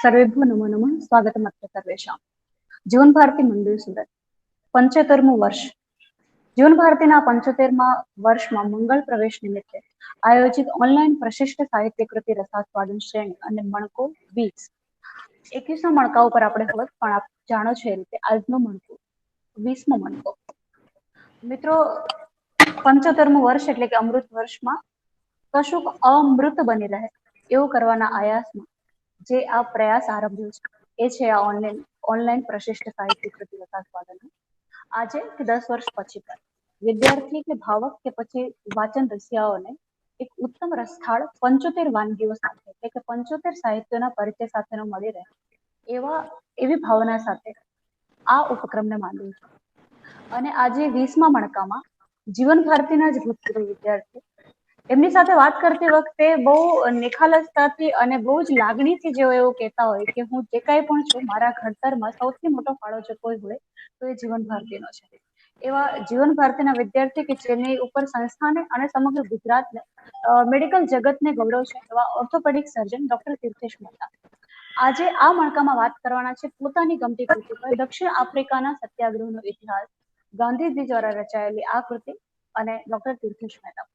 सर्वेभ्यो नमो नमः स्वागतम् अत्र सर्वेषां जीवन भारती मंदिर सुरत 75મું વર્ષ જીવન ભારતીના 75મા વર્ષમાં મંગળ પ્રવેશ નિમિત્તે આયોજિત ઓનલાઈન પ્રશિષ્ટ સાહિત્ય કૃતિ રસાસ્વાદન શ્રેણી અને મણકો 20 21મા મણકા ઉપર આપણે હોત પણ આપ જાણો છો એ રીતે આજનો મણકો 20મો મણકો. મિત્રો 75મું વર્ષ એટલે કે અમૃત વર્ષમાં કશુંક અમૃત બની રહે એવું કરવાના આયાસમાં જે આ પ્રયાસ આરંભ્યો છે એ છે આ ઓનલાઈન પ્રશિષ્ટ સાહિત્ય કૃતિ રસાસ્વાદન. આજે કે 10 વર્ષ પછી પણ વિદ્યાર્થી કે ભાવક કે પછી વાચન રસિયાઓને એક ઉત્તમ રસથાળ 75 વાનગીઓ સાથે એટલે કે 75 સાહિત્યોના પરિચય સાથેનો મળી રહે એવી ભાવના સાથે આ ઉપક્રમને માંડ્યું છે. અને આજે 20મા મણકામાં જીવન ભારતીના જ ભૂતપૂર્વ વિદ્યાર્થી એમની સાથે વાત કરતી વખતે બહુ નિખાલસતાથી અને બહુ જ લાગણીથી જેઓ એવું કહેતા હોય કે હું જે કાંઈ પણ છું મારા ઘડતરમાં સૌથી મોટો ફાળો જો કોઈ હોય તો એ જીવન ભારતીનો છે. એવા જીવન ભારતીના વિદ્યાર્થી કે જેની ઉપર સંસ્થાને અને સમગ્ર ગુજરાતને મેડિકલ જગતને ગૌરવ છે એવા ઓર્થોપેડિક સર્જન ડોક્ટર તીર્થેશ મહેતા આજે આ મણકામાં વાત કરવાના છે પોતાની ગમતી કૃતિ પર દક્ષિણ આફ્રિકાના સત્યાગ્રહનો ઇતિહાસ ગાંધીજી દ્વારા રચાયેલી આ કૃતિ અને ડોક્ટર તીર્થેશ મહેતા.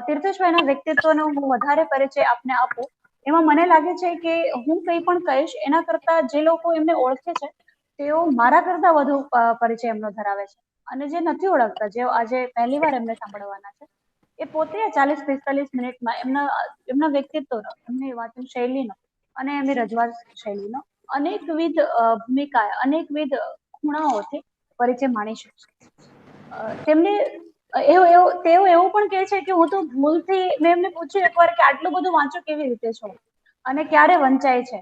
તીર્થેશભાઈના વ્યક્તિત્વનો હું વધારે પરિચય આપને આપું એમાં મને લાગે છે કે હું કંઈ પણ કહીશ એના કરતા જે લોકો એમને ઓળખે છે તેઓ મારા કરતા વધુ પરિચય એમનો ધરાવે છે અને જે નથી ઓળખતા જે આજે પહેલી વાર એમને સાંભળવાના છે એ પોતે 40-45 મિનિટમાં એમના વ્યક્તિત્વનો એમની વાંચન શૈલીનો અને એમની રજૂઆત શૈલીનો અનેકવિધ ભૂમિકા અનેકવિધ ખૂણાઓથી પરિચય માણી શકશે. તેમને તેઓ એવું પણ કહે છે કે હું તો ભૂલથી મેં એમને પૂછ્યું એકવાર કે આટલું બધું વાંચો કેવી રીતે છો અને ક્યારે વંચાય છે.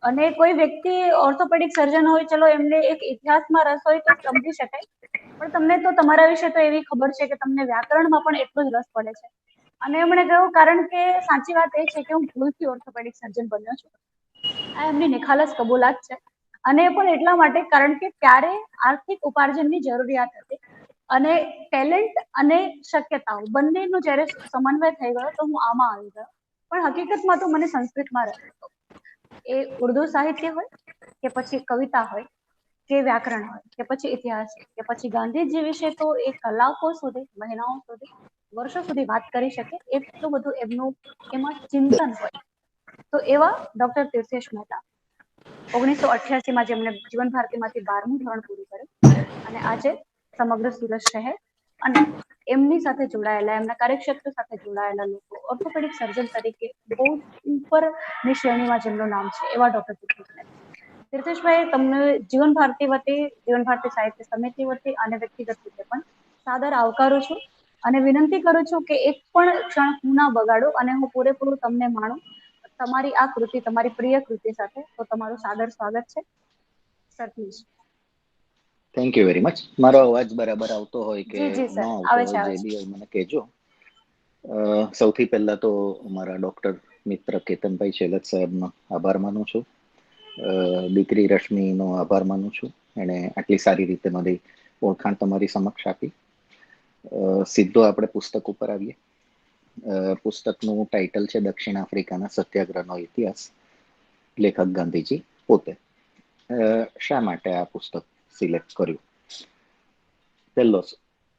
અને કોઈ વ્યક્તિ ઓર્થોપેડિક સર્જન હોય ચલો એમને એક ઇતિહાસમાં રસ હોય તો સમજી શકાય પણ તમને તો તમારા વિશે તો એવી ખબર છે કે તમને વ્યાકરણમાં પણ એટલો જ રસ પડે છે. અને એમણે કહ્યું કારણ કે સાચી વાત એ છે કે હું ભૂલથી ઓર્થોપેડિક સર્જન બન્યો છું. આ એમની નિખાલસ કબૂલાત છે અને એ પણ એટલા માટે કારણ કે ત્યારે આર્થિક ઉપાર્જનની જરૂરિયાત હતી અને ટેલેન્ટ અને શક્યતાઓ બંનેનો જ્યારે સમન્વય થઈ ગયો તો હું આમાં આવી ગયો. પણ હકીકતમાં તો મને સંસ્કૃતમાં રસ હતો. એ ઉર્દુ સાહિત્ય હોય કે પછી કવિતા હોય કે વ્યાકરણ હોય કે પછી ઇતિહાસ કે પછી ગાંધીજી વિશે તો એ કલાકો સુધી મહિનાઓ સુધી વર્ષો સુધી વાત કરી શકે એટલું બધું એમનું એમાં ચિંતન હોય. તો એવા ડોક્ટર તીર્થેશ મહેતા 1988માં જેમણે જીવન ભારતીમાંથી 12મું ધોરણ પૂરું કર્યું અને આજે સમગ્ર સુરત શહેર અને એમની સાથે જોડાયેલા એમના કાર્યક્ષેત્ર સાથે જોડાયેલા લોકો ઓર્થોપેડિક સર્જન તરીકે બહુ ઉપરની શ્રેણીમાં જેમનું નામ છે એવા ડોક્ટર તીર્થેશ મહેતા. તીર્થેશભાઈ તમને જીવન ભારતી વતી જીવન ભારતી સાહિત્ય સમિતિ વતી અને વ્યક્તિગત રીતે પણ સાદર આવકારું છું અને વિનંતી કરું છું કે એક પણ ક્ષણ હું ના બગાડું અને હું પૂરેપૂરું તમને માણું તમારી આ કૃતિ તમારી પ્રિય કૃતિ સાથે. તો તમારું સાદર સ્વાગત છે sir. Please. Thank you very much. મારો અવાજ બરાબર આવતો હોય કે જી જી ન સર આવતો આવે છે હોય જે બી હોય મને કહેજો. સૌથી પહેલા તો મારા ડોક્ટર મિત્ર કેતનભાઈ શેલત સાહેબનો આભાર માનું છું. દીકરી રશ્મિનો આભાર માનું છું એણે આટલી સારી રીતે મારી ઓળખાણ તમારી સમક્ષ આપી. સીધો આપણે પુસ્તક ઉપર આવીએ. પુસ્તકનું ટાઇટલ છે દક્ષિણ આફ્રિકાના સત્યાગ્રહનો ઇતિહાસ. લેખક ગાંધીજી પોતે. શા માટે આ પુસ્તક સિલેક્ટ કર્યું? પહેલો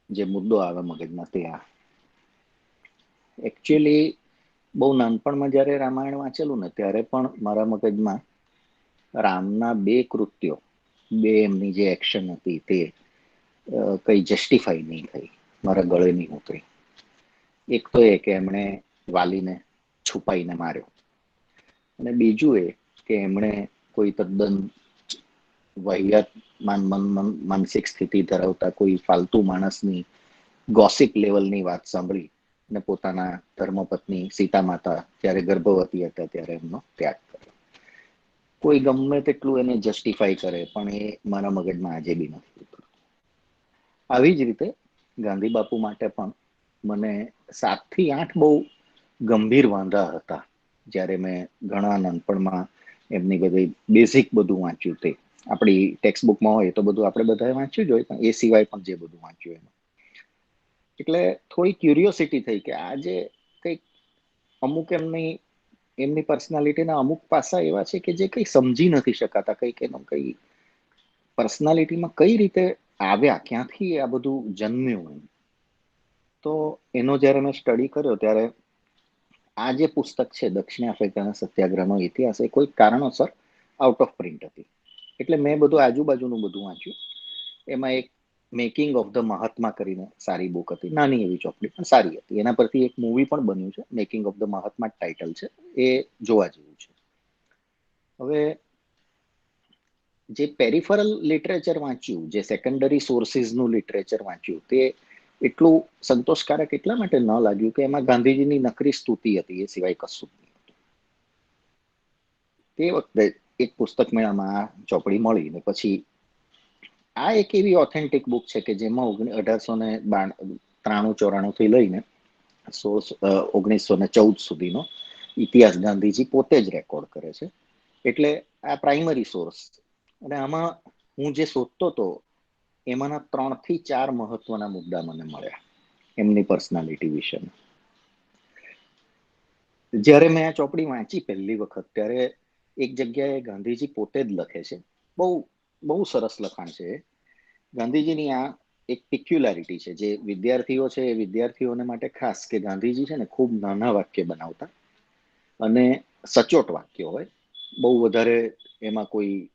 જે મુદ્દો આવે મગજમાં તે આ એકચ્યુઅલી બહુ નાનપણમાં જ્યારે રામાયણ વાંચેલું ને ત્યારે પણ મારા મગજમાં રામના બે કૃત્યો, બે એમની જે એક્શન હતી તે કઈ જસ્ટિફાઈ નહીં થઈ, મારા ગળે નહીં ઉતરી. એક તો એ કે એમણે વાલીને છુપાઈને માર્યો અને બીજું એ કે એમણે કોઈ તદ્દન વાહિયાત માનસિક સ્થિતિ ધરાવતા કોઈ ફાલતુ માણસની ગોસિપ લેવલની વાત સાંભળી અને પોતાના ધર્મપત્ની સીતા માતા જ્યારે ગર્ભવતી હતા ત્યારે એમનો ત્યાગ કર્યો. કોઈ ગમે તેટલું એને જસ્ટિફાઈ કરે પણ એ મારા મગજમાં આજે બી નથી ઉતરતું. આવી જ રીતે ગાંધી બાપુ માટે પણ મને 7 થી 8 બહુ ગંભીર વાંધા હતા જ્યારે મેં ઘણા નાનપણમાં એમની બધી બેઝિક બધું વાંચ્યું. તે આપણી ટેક્સ્ટ બુકમાં હોય તો બધું આપણે બધાએ વાંચ્યું જ હોય, પણ એ સિવાય પણ જે બધું વાંચ્યું એમાં એટલે થોડી ક્યુરિયોસિટી થઈ કે આજે કંઈક અમુક એમની એમની પર્સનાલિટીના અમુક પાસા એવા છે કે જે કંઈ સમજી નથી શકાતા, કંઈક એનું કંઈ પર્સનાલિટીમાં કઈ રીતે આવ્યા, ક્યાંથી આ બધું જન્મ્યું. તો એનો જ્યારે મેં સ્ટડી કર્યો ત્યારે આ જે પુસ્તક છે દક્ષિણ આફ્રિકાના સત્યાગ્રહનો ઇતિહાસ, એ કોઈ કારણોસર આઉટ ઓફ પ્રિન્ટ હતી. એટલે મેં બધું આજુબાજુનું બધું વાંચ્યું. એમાં એક મેકિંગ ઓફ ધ મહાત્મા કરીને સારી બુક હતી, નાની એવી ચોપડી પણ સારી હતી. એના પરથી એક મૂવી પણ બન્યું છે, making of the Mahatma title છે, એ જોવા જેવું છે. હવે જે પેરિફરલ લિટરેચર વાંચ્યું, જે સેકન્ડરી સોર્સિસનું લિટરેચર વાંચ્યું, તે એટલું સંતોષકારક એટલા માટે ન લાગ્યું કે એમાં ગાંધીજીની નકરી સ્તુતિ હતી, એ સિવાય કશું જ નહીં. તે વખતે એક પુસ્તક મેળામાં આ ચોપડી મળી ને પછી આ એક એવી ઓથેન્ટિક બુક છે કે જેમાં 1893-94 થી લઈને 1914 સુધીનો ઇતિહાસ ગાંધીજી પોતે જ રેકોર્ડ કરે છે. એટલે આ પ્રાઇમરી સોર્સ. અને આમાં હું જે શોધતો હતો એમાંના 3 થી 4 મહત્વના મુદ્દા મને મળ્યા એમની પર્સનાલિટી વિશે. જ્યારે મેં આ ચોપડી વાંચી પહેલી વખત ત્યારે એક જગ્યાએ ગાંધીજી પોતે જ લખે છે, બહુ બહુ સરસ લખાણ છે. ગાંધીજીની આ એક પિક્યુલારિટી છે, જે વિદ્યાર્થીઓ છે એ વિદ્યાર્થીઓને માટે ખાસ, કે ગાંધીજી છે ને ખૂબ નાના વાક્ય બનાવતા અને સચોટ વાક્ય હોય, બહુ વધારે એમાં કોઈ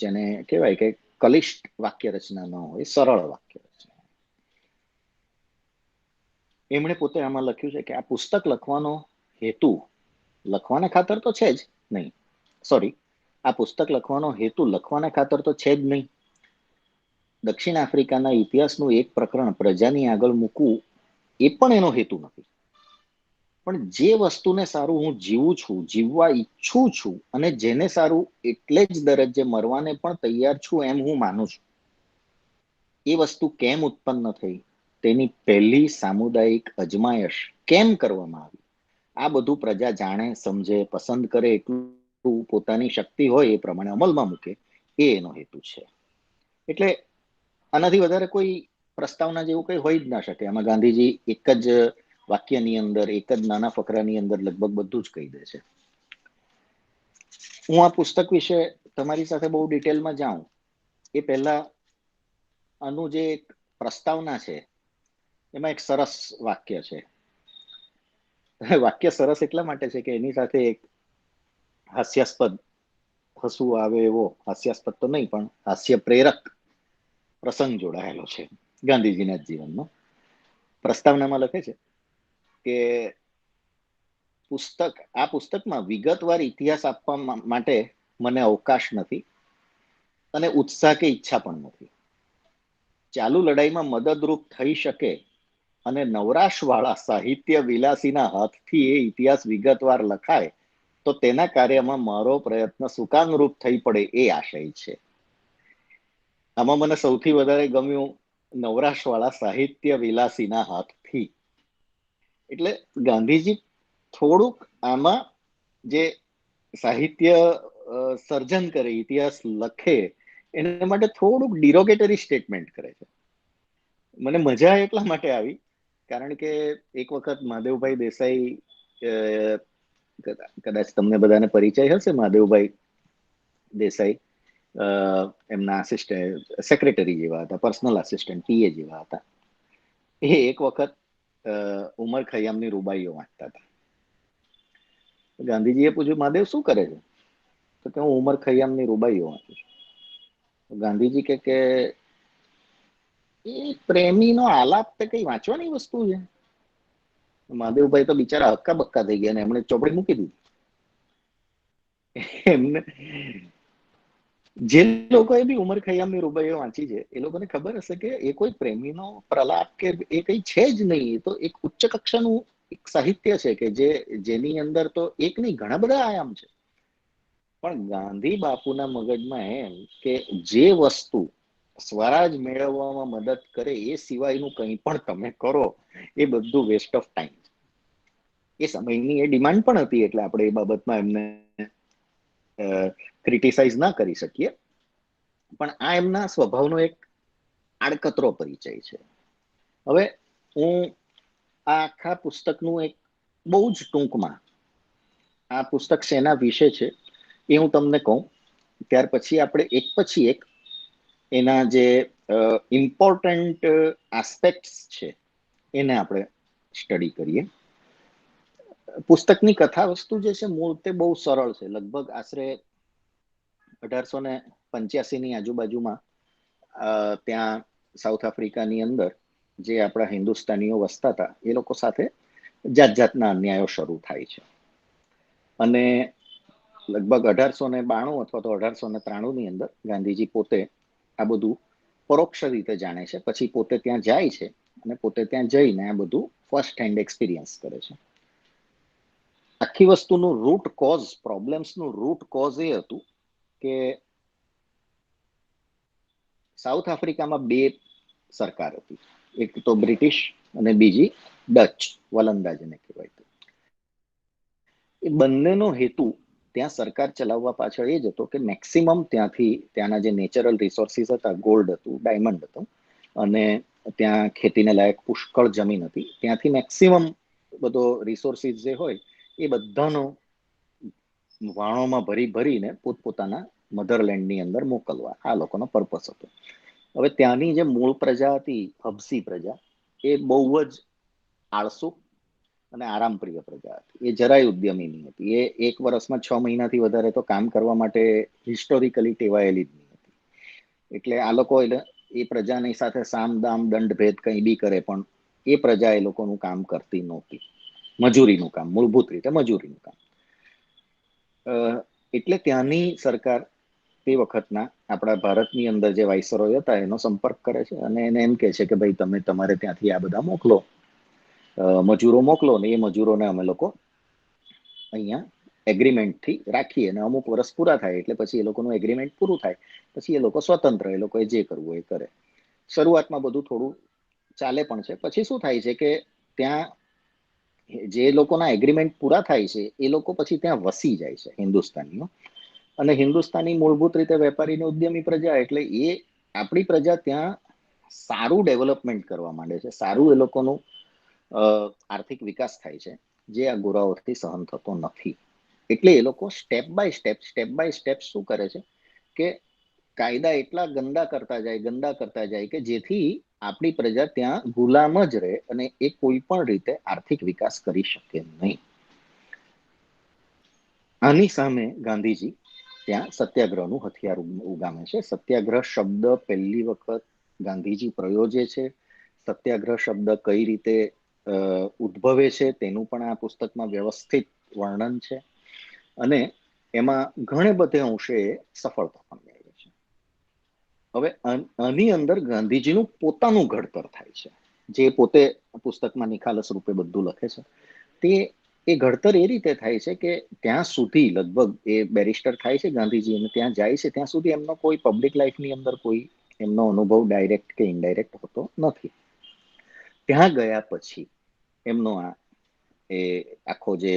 જેને કહેવાય કે કલિષ્ટ વાક્ય રચના ન હોય, સરળ વાક્ય રચના. એમણે પોતે આમાં લખ્યું છે કે આ પુસ્તક લખવાનો હેતુ લખવાના ખાતર તો છે જ નહીં, સોરી, આ પુસ્તક લખવાનો હેતુ લખવાના ખાતર તો છે જ નહીં. દક્ષિણ આફ્રિકાના ઇતિહાસનું એક પ્રકરણ પ્રજાની આગળ મૂકવું એ પણ એનો હેતુ નથી. પણ જે વસ્તુને સારું હું જીવું છું, જીવવા ઈચ્છું છું, અને જેને સારું એટલે જ દરજ્જે મરવાને પણ તૈયાર છું એમ હું માનું છું, એ વસ્તુ કેમ ઉત્પન્ન થઈ, તેની પહેલી સામુદાયિક અજમાયશ કેમ કરવામાં આવી, આ બધું પ્રજા જાણે, સમજે, પસંદ કરે, એટલું પોતાની શક્તિ હોય એ પ્રમાણે અમલમાં મૂકે, એ એનો હેતુ છે. એટલે આનાથી વધારે કોઈ પ્રસ્તાવના જેવું કંઈ હોઈ જ ના શકે. આમાં ગાંધીજી એક જ વાક્યની અંદર, એક જ નાના ફકરાની અંદર લગભગ બધું જ કહી દે છે. હું આ પુસ્તક વિશે તમારી સાથે બહુ ડિટેલમાં જાઉં એ પહેલા આનું જે એક પ્રસ્તાવના છે એમાં એક સરસ વાક્ય છે. વાક્ય સરસ એટલા માટે છે કે એની સાથે એક હાસ્યાસ્પદ, હસવું આવે એવો, હાસ્યાસ્પદ તો નહીં પણ હાસ્ય પ્રેરક પ્રસંગ જોડાયેલો છે ગાંધીજીના જીવનનો. પ્રસ્તાવનામાં લખે છે કે આ પુસ્તકમાં વિગતવાર ઇતિહાસ આપવા માટે મને અવકાશ નથી અને ઉત્સાહ કે ઈચ્છા પણ નથી. ચાલુ લડાઈમાં મદદરૂપ થઈ શકે અને નવરાશ વાળા સાહિત્ય વિલાસીના હાથથી એ ઇતિહાસ વિગતવાર લખાય તો તેના કાર્યમાં મારો પ્રયત્ન સુકામરૂપ થઈ પડે એ આશય છે. આમાં મને સૌથી વધારે ગમ્યું નવરાશ વાળા સાહિત્ય વિલાસીના હાથથી. એટલે ગાંધીજી થોડુંક આમાં જે સાહિત્ય સર્જન કરે, ઇતિહાસ લખે, એના માટે થોડુંક ડિરોગેટરી સ્ટેટમેન્ટ કરે છે. મને મજા એટલા માટે આવી કારણ કે એક વખત મહાદેવભાઈ દેસાઈ, કદાચ તમને બધાને પરિચય હશે, મહાદેવભાઈ દેસાઈ એમના આસિસ્ટન્ટ, સેક્રેટરી જેવા હતા, પર્સનલ આસિસ્ટન્ટ, પીએ જેવા હતા. એ એક વખત ઉમર ખૈયામની રૂબાઈઓ વાંચતા હતા. ગાંધીજીએ પૂછ્યું, મહાદેવ શું કરે છે? તો કે હું ઉમર ખૈયામની રૂબાઈઓ વાંચું છું. ગાંધીજી કે એ પ્રેમીનો આલાપ તે કઈ વાંચવાની વસ્તુ છે? મહાદેવભાઈ તો બિચારા હક્કા બક્કા થઈ ગયા ને એમણે ચોપડી મૂકી દીધી. એમને જે લોકોએ બી ઉમર ખૈયામની રૂબાઈઓ વાંચી છે એ લોકોને ખબર હશે કે એ કોઈ પ્રેમીનો પ્રલાપ કે એ કઈ છે જ નહીં. એ તો એક ઉચ્ચ કક્ષાનું એક સાહિત્ય છે કે જેની અંદર તો એક નહીં ઘણા બધા આયામ છે. પણ ગાંધી બાપુના મગજમાં એમ કે જે વસ્તુ સ્વરાજ મેળવવામાં મદદ કરે એ સિવાયનું કંઈ પણ તમે કરો એ બધું વેસ્ટ ઓફ ટાઈમ. એ સમયની એ ડિમાન્ડ પણ હતી એટલે આપણે એ બાબતમાં એમને ક્રિટિસાઇઝ ના કરી શકીએ. પણ આ એમના સ્વભાવનો એક આડકતરો પરિચય છે. હવે હું આ આખા પુસ્તકનું એક બહુ જ ટૂંકમાં આ પુસ્તક શેના વિશે છે એ હું તમને કહું, ત્યાર પછી આપણે એક પછી એક એના જે ઇમ્પોર્ટન્ટ આસ્પેક્ટ્સ છે એને આપણે સ્ટડી કરીએ. પુસ્તકની કથા વસ્તુ જે છે મૂળ તે બહુ સરળ છે. લગભગ આશરે 1885ની આજુબાજુમાં ત્યાં સાઉથ આફ્રિકાની અંદર જે આપણા હિન્દુસ્તાનીઓ વસતા હતા એ લોકો સાથે જાત જાતના અન્યાયો શરૂ થાય છે. અને લગભગ 1892 અથવા તો 1893ની અંદર ગાંધીજી પોતે આ બધું પરોક્ષ રીતે જાણે છે. પછી પોતે ત્યાં જાય છે અને પોતે ત્યાં જઈને આ બધું ફર્સ્ટ હેન્ડ એક્સપિરિયન્સ કરે છે. આખી વસ્તુનું રૂટ કોઝ, પ્રોબ્લેમ્સનું રૂટ કોઝ એ હતું કે સાઉથ આફ્રિકામાં બે સરકાર હતી, એક તો બ્રિટિશ અને બીજી ડચ, વલંદાજ એને કહેવાય. એ બંનેનો હેતુ ત્યાં સરકાર ચલાવવા પાછળ એ જ હતો કે મેક્સિમમ ત્યાંથી ત્યાંના જે નેચરલ રિસોર્સિસ હતા, ગોલ્ડ હતું, ડાયમંડ હતું, અને ત્યાં ખેતીને લાયક પુષ્કળ જમીન હતી, ત્યાંથી મેક્સિમમ બધો રિસોર્સિસ જે હોય એ બધાનો વાણોમાં ભરી ભરીને પોતપોતાના મધરલેન્ડની અંદર મોકલવા, આ લોકોનો પર્પસ હતો. હવે ત્યાંની જે મૂળ પ્રજા હતી, હબસી પ્રજા, એ બહુ જ આળસુ અને આરામપ્રિય પ્રજા હતી. એ જરાય ઉદ્યમી નહીં હતી. એ એક વર્ષમાં 6 મહિનાથી વધારે તો કામ કરવા માટે હિસ્ટોરિકલી ટેવાયેલી જ નહીં હતી. એટલે આ લોકો એ પ્રજાની સાથે સામ દામ દંડ ભેદ કંઈ બી કરે પણ એ પ્રજા એ લોકોનું કામ કરતી નહોતી. મજૂરીનું કામ, મૂળભૂત રીતે મજૂરીનું કામ. એટલે ત્યાંની સરકાર તે વખતના આપણા ભારતની અંદર જે વાઇસરોય હતા એનો સંપર્ક કરે છે અને એને એમ કે છે કે ભાઈ તમે તમારે ત્યાંથી આ બધા મોકલો, મજૂરો મોકલો, ને એ મજૂરોને અમે લોકો અહીંયા એગ્રીમેન્ટથી રાખીએ, અને અમુક વર્ષ પૂરા થાય એટલે પછી એ લોકોનું એગ્રીમેન્ટ પૂરું થાય પછી એ લોકો સ્વતંત્ર, એ લોકોએ જે કરવું એ કરે. શરૂઆતમાં બધું થોડું ચાલે પણ છે. પછી શું થાય છે કે ત્યાં જે લોકોના એગ્રીમેન્ટ પૂરા થાય છે એ લોકો પછી ત્યાં વસી જાય છે, હિન્દુસ્તાનીઓ. અને હિન્દુસ્તાની મૂળભૂત રીતે વેપારીને ઉદ્યમી પ્રજા, એટલે એ આપણી પ્રજા ત્યાં સારું ડેવલપમેન્ટ કરવા માંડે છે, સારું એ લોકોનું આર્થિક વિકાસ થાય છે, જે આ ગોરાઓથી સહન થતો નથી. એટલે એ લોકો સ્ટેપ બાય સ્ટેપ શું કરે છે કે કાયદા એટલા ગંદા કરતા જાય કે જેથી આપણી પ્રજા ત્યાં ગુલામ જ રહે અને એ કોઈ પણ રીતે આર્થિક વિકાસ કરી શકે નહીં. આની સામે ગાંધીજી ત્યાં સત્યાગ્રહનું હથિયાર ઉગામે છે. સત્યાગ્રહ શબ્દ પહેલી વખત ગાંધીજી પ્રયોજે છે. સત્યાગ્રહ શબ્દ કઈ રીતે ઉદ્ભવે છે તેનું પણ આ પુસ્તકમાં વ્યવસ્થિત વર્ણન છે, અને એમાં ઘણે બધે અંશે સફળતા પણ મેળવે છે. હવે આની અંદર ગાંધીજીનું પોતાનું ઘડતર થાય છે, જે પોતે પુસ્તકમાં નિખાલસ રૂપે બધું લખે છે. તે એ ઘડતર એ રીતે થાય છે કે ત્યાં સુધી લગભગ એ બેરિસ્ટર થાય છે ગાંધીજી, અને ત્યાં જાય છે ત્યાં સુધી એમનો કોઈ પબ્લિક લાઈફની અંદર કોઈ એમનો અનુભવ ડાયરેક્ટ કે ઇનડાયરેક્ટ હોતો નથી. ત્યાં ગયા પછી એમનો એ આખો જે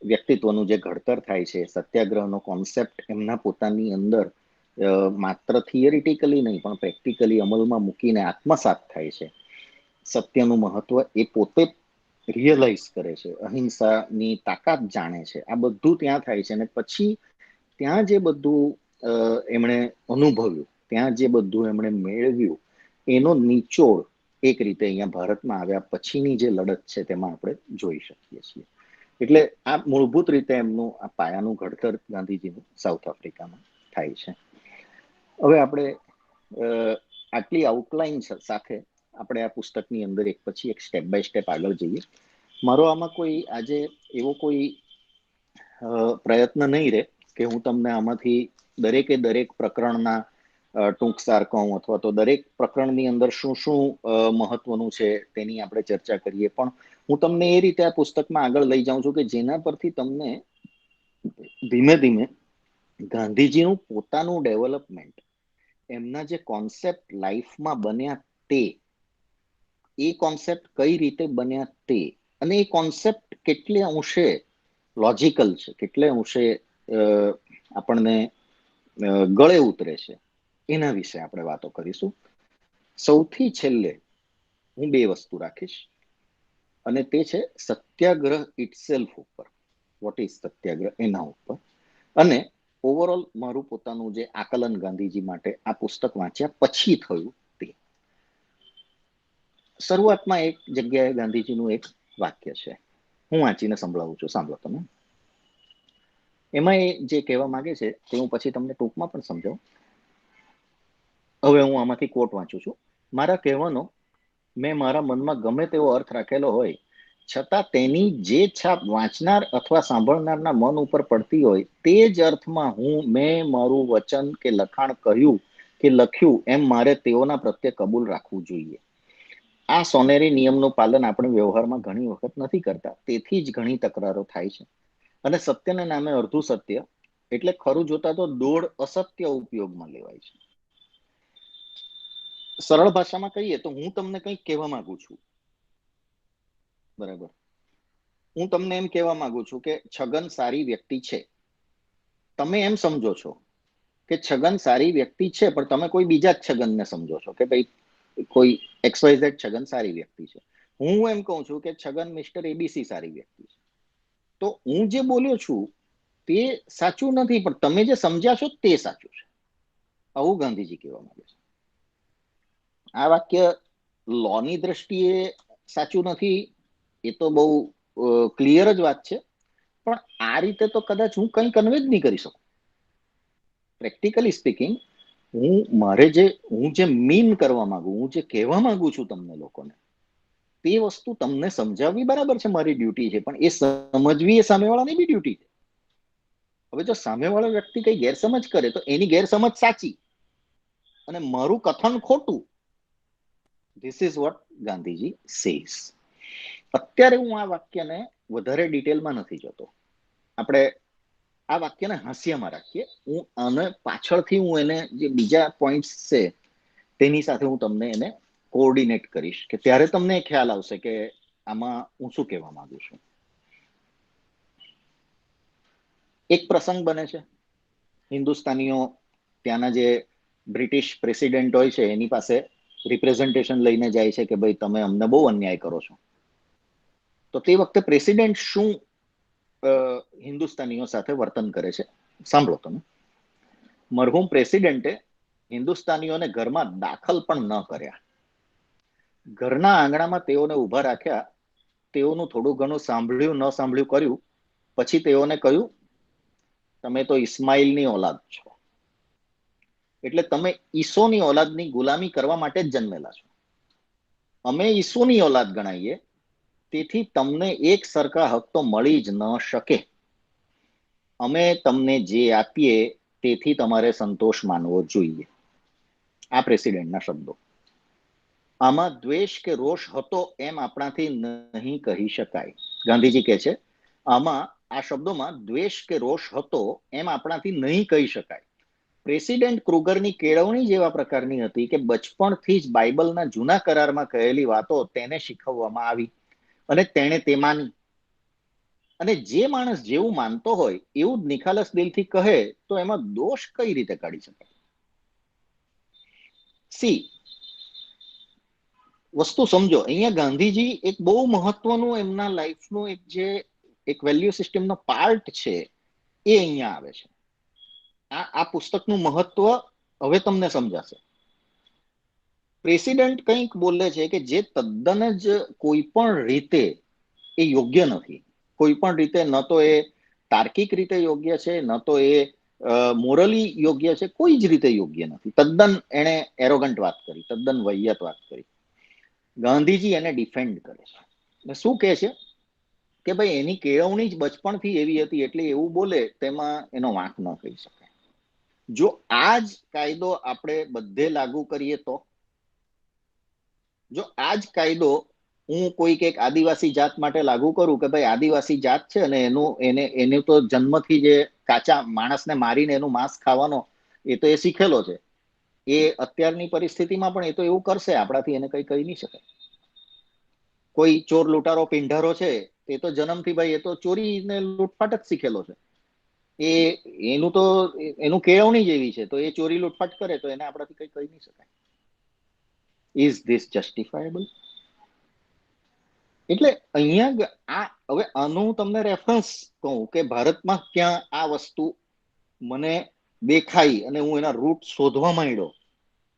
વ્યક્તિત્વનું જે ઘડતર થાય છે, સત્યાગ્રહનો કોન્સેપ્ટ એમના પોતાની અંદર માત્ર થિયરિટિકલી નહીં પણ પ્રેક્ટિકલી અમલમાં મૂકીને આત્મસાત થાય છે. સત્યનું મહત્વ એ પોતે રિયલાઇઝ કરે છે, અહિંસાની તાકાત જાણે છે. આ બધું ત્યાં થાય છે. અને પછી ત્યાં જે બધું એમણે અનુભવ્યું, ત્યાં જે બધું એમણે મેળવ્યું, એનો નિચોડ એક રીતે અહીંયા ભારતમાં આવ્યા પછીની જે લડત છે તેમાં આપણે જોઈ શકીએ છીએ. એટલે આ મૂળભૂત રીતે એમનું આ પાયાનું ઘડતર ગાંધીજીનું સાઉથ આફ્રિકામાં થાય છે. હવે આપણે આટલી આઉટલાઈન સાથે આપણે આ પુસ્તકની અંદર એક પછી એક સ્ટેપ બાય સ્ટેપ આગળ જઈએ. મારો આમાં કોઈ આજે એવો કોઈ પ્રયત્ન નહીં રહે કે હું તમને આમાંથી દરેકે દરેક પ્રકરણના ટૂંકસાર કહું, અથવા તો દરેક પ્રકરણની અંદર શું શું મહત્વનું છે તેની આપણે ચર્ચા કરીએ. પણ હું તમને એ રીતે આ પુસ્તકમાં આગળ લઈ જાઉં છું કે જેના પરથી તમને ધીમે ધીમે ગાંધીજીનું પોતાનું ડેવલપમેન્ટ, એમના જે કોન્સેપ્ટ લાઈફમાં બન્યા તે, એ કોન્સેપ્ટ કઈ રીતે બન્યા તે, અને એ કોન્સેપ્ટ કેટલે અંશે લોજિકલ છે, કેટલે અંશે આપણને ગળે ઉતરે છે, એના વિશે આપણે વાતો કરીશું. સૌથી છેલ્લે હું બે વસ્તુ રાખીશ, અને તે છે સત્યાગ્રહ ઇટસેલ્ફ ઉપર. વોટ ઇઝ સત્યાગ્રહ એના ઉપર, અને ઓવરઓલ મારું પોતાનું જે આકલન ગાંધીજી માટે આ પુસ્તક વાંચ્યા પછી થયું તે. શરૂઆતમાં એક જગ્યાએ ગાંધીજીનું એક વાક્ય છે, હું વાંચીને સંભળાવું છું, સાંભળો તમે. એમાં એ જે કહેવા માંગે છે તે હું પછી તમને ટૂંકમાં પણ સમજાવું. હવે હું આમાંથી કોટ વાંચું છું. મારા કહેવાનો મેં મારા મનમાં ગમે તેવો અર્થ રાખેલો હોય છતાં તેની જે છાપ વાંચનાર અથવા સાંભળનારના મન ઉપર પડતી હોય તે જ અર્થમાં મેં મારું વચન કે લખાણ કહ્યું કે લખ્યું એમ મારે તેઓના પ્રત્યે કબૂલ રાખવું જોઈએ. આ સોનેરી નિયમનું પાલન આપણે વ્યવહારમાં ઘણી વખત નથી કરતા, તેથી જ ઘણી તકરારો થાય છે. અને સત્યના નામે અડધું સત્ય, એટલે ખરું જોતા તો દોઢ અસત્ય ઉપયોગમાં લેવાય છે. સરળ ભાષામાં કહીએ તો હું તમને કંઈક કહેવા માંગુ છું, બરાબર. હું તમને એમ કહેવા માંગુ છું કે છગન સારી વ્યક્તિ છે. તમે એમ સમજો છો કે છગન સારી વ્યક્તિ છે, પણ તમે કોઈ બીજા જ છગનને સમજો છો કે ભાઈ કોઈ XYZ છગન સારી વ્યક્તિ છે. હું એમ કહું છું કે છગન મિસ્ટર એબીસી સારી વ્યક્તિ છે. તો હું જે બોલ્યો છું તે સાચું નથી, પણ તમે જે સમજ્યા છો તે સાચું છે. આવું ગાંધીજી કહેવા માંગે છે. આ વાક્ય લોની દ્રષ્ટિએ સાચું નથી, એ તો બહુ ક્લિયર જ વાત છે, પણ આ રીતે તો કદાચ હું કંઈ કન્વે જ નહીં કરી શકું. પ્રેક્ટિકલી સ્પીકિંગ, હું જે મીન કરવા માંગુ, હું જે કહેવા માંગુ છું તમને લોકોને, તે વસ્તુ તમને સમજાવવી બરાબર છે, મારી ડ્યુટી છે, પણ એ સમજવી એ સામેવાળાની બી ડ્યુટી છે. હવે જો સામેવાળો વ્યક્તિ કઈ ગેરસમજ કરે તો એની ગેરસમજ સાચી અને મારું કથન ખોટું. This is what Gandhiji says. અત્યારે હું આ વાક્યને વધારે ડિટેલમાં નથી જતો. આપણે આ વાક્યને હાસ્યમાં રાખીએ. હું આને પાછળથી હું એને જે બીજા પોઈન્ટ્સ છે તેની સાથે હું તમને એને કોઓર્ડિનેટ કરીશ, કે ત્યારે તમને ખ્યાલ આવશે કે આમાં હું શું કહેવા માંગુ છું. એક પ્રસંગ બને છે, હિન્દુસ્તાનીઓ ત્યાંના જે બ્રિટિશ પ્રેસિડેન્ટ હોય છે એની પાસે રિપ્રેઝન્ટેશન લઈને જાય છે કે ભાઈ તમે અમને બહુ અન્યાય કરો છો. તો તે વખતે પ્રેસિડેન્ટ શું હિન્દુસ્તાનીઓ સાથે વર્તન કરે છે, સાંભળો તમે. મરહુમ પ્રેસિડેન્ટે હિન્દુસ્તાનીઓને ઘરમાં દાખલ પણ ન કર્યા. ઘરના આંગણામાં તેઓને ઊભા રાખ્યા, તેઓનું થોડું ઘણું સાંભળ્યું ન સાંભળ્યું કર્યું, પછી તેઓને કહ્યું તમે તો ઇસ્માઇલની ઓલાદ છો, એટલે તમે ઈસોની ઓલાદની ગુલામી કરવા માટે જ જન્મેલા છો. અમે ઈસુની ઓલાદ ગણાઈએ, તેથી તમને એક સરખા હક તો મળી જ ન શકે. અમે તમને જે આપીએ તેથી તમારે સંતોષ માનવો જોઈએ. આ પ્રેસિડેન્ટના શબ્દો. આમાં દ્વેષ કે રોષ હતો એમ આપણાથી નહીં કહી શકાય. ગાંધીજી કહે છે આમાં, આ શબ્દોમાં દ્વેષ કે રોષ હતો એમ આપણાથી નહીં કહી શકાય. પ્રેસિડેન્ટ ક્રુગરની કેળવણી જેવા પ્રકારની હતી કે બચપણથી જ બાઇબલના જૂના કરારમાં કહેલી વાતો તેને શીખવવામાં આવી અને તેણે તે માની. અને જે માણસ જેવું માનતો હોય એવું જ નિખાલસ દિલથી કહે તો એમાં દોષ કઈ રીતે કાઢી શકાય. સી, વસ્તુ સમજો, અહીંયા ગાંધીજી એક બહુ મહત્વનું એમના લાઈફનું એક વેલ્યુ સિસ્ટમનો પાર્ટ છે એ અહીંયા આવે છે. આ પુસ્તકનું મહત્વ હવે તમને સમજાશે. પ્રેસિડેન્ટ કંઈક બોલે છે કે જે તદ્દન જ કોઈ પણ રીતે એ યોગ્ય નથી. કોઈ પણ રીતે ન તો એ તાર્કિક રીતે યોગ્ય છે, ન તો એ મોરલી યોગ્ય છે, કોઈ જ રીતે યોગ્ય નથી. તદ્દન એને એરોગન્ટ વાત કરી, તદ્દન વહિયત વાત કરી. ગાંધીજી એને ડિફેન્ડ કરે છે. શું કહે છે કે ભાઈ એની કેળવણી જ બચપણથી એવી હતી એટલે એવું બોલે, તેમાં એનો વાંક ન કહી શકાય. જો આ જ કાયદો આપણે બધે લાગુ કરીએ તો, જો આ જ કાયદો હું કોઈક એક આદિવાસી જાત માટે લાગુ કરું કે ભાઈ આદિવાસી જાત છે અને એને તો જન્મથી જે કાચા માણસને મારીને એનું માંસ ખાવાનો એ તો એ શીખેલો છે, એ અત્યારની પરિસ્થિતિમાં પણ એ તો એવું કરશે, આપણાથી એને કઈ કહી નહીં શકાય. કોઈ ચોર લૂંટારો પીંઢારો છે એ તો જન્મથી ભાઈ એ તો ચોરી ને લૂંટફાટ જ શીખેલો છે. એનું કેળવણી જેવી છે, તો એ ચોરી લૂંટફાટ કરે તો એને આપણાથી કઈ કહી નહીં શકાય. Is this justifiable? એટલે અહીંયા હવે આનું તમને રેફરન્સ કહું કે ભારતમાં ક્યાં આ વસ્તુ મને દેખાઈ અને હું એના રૂટ શોધવા માંડ્યો.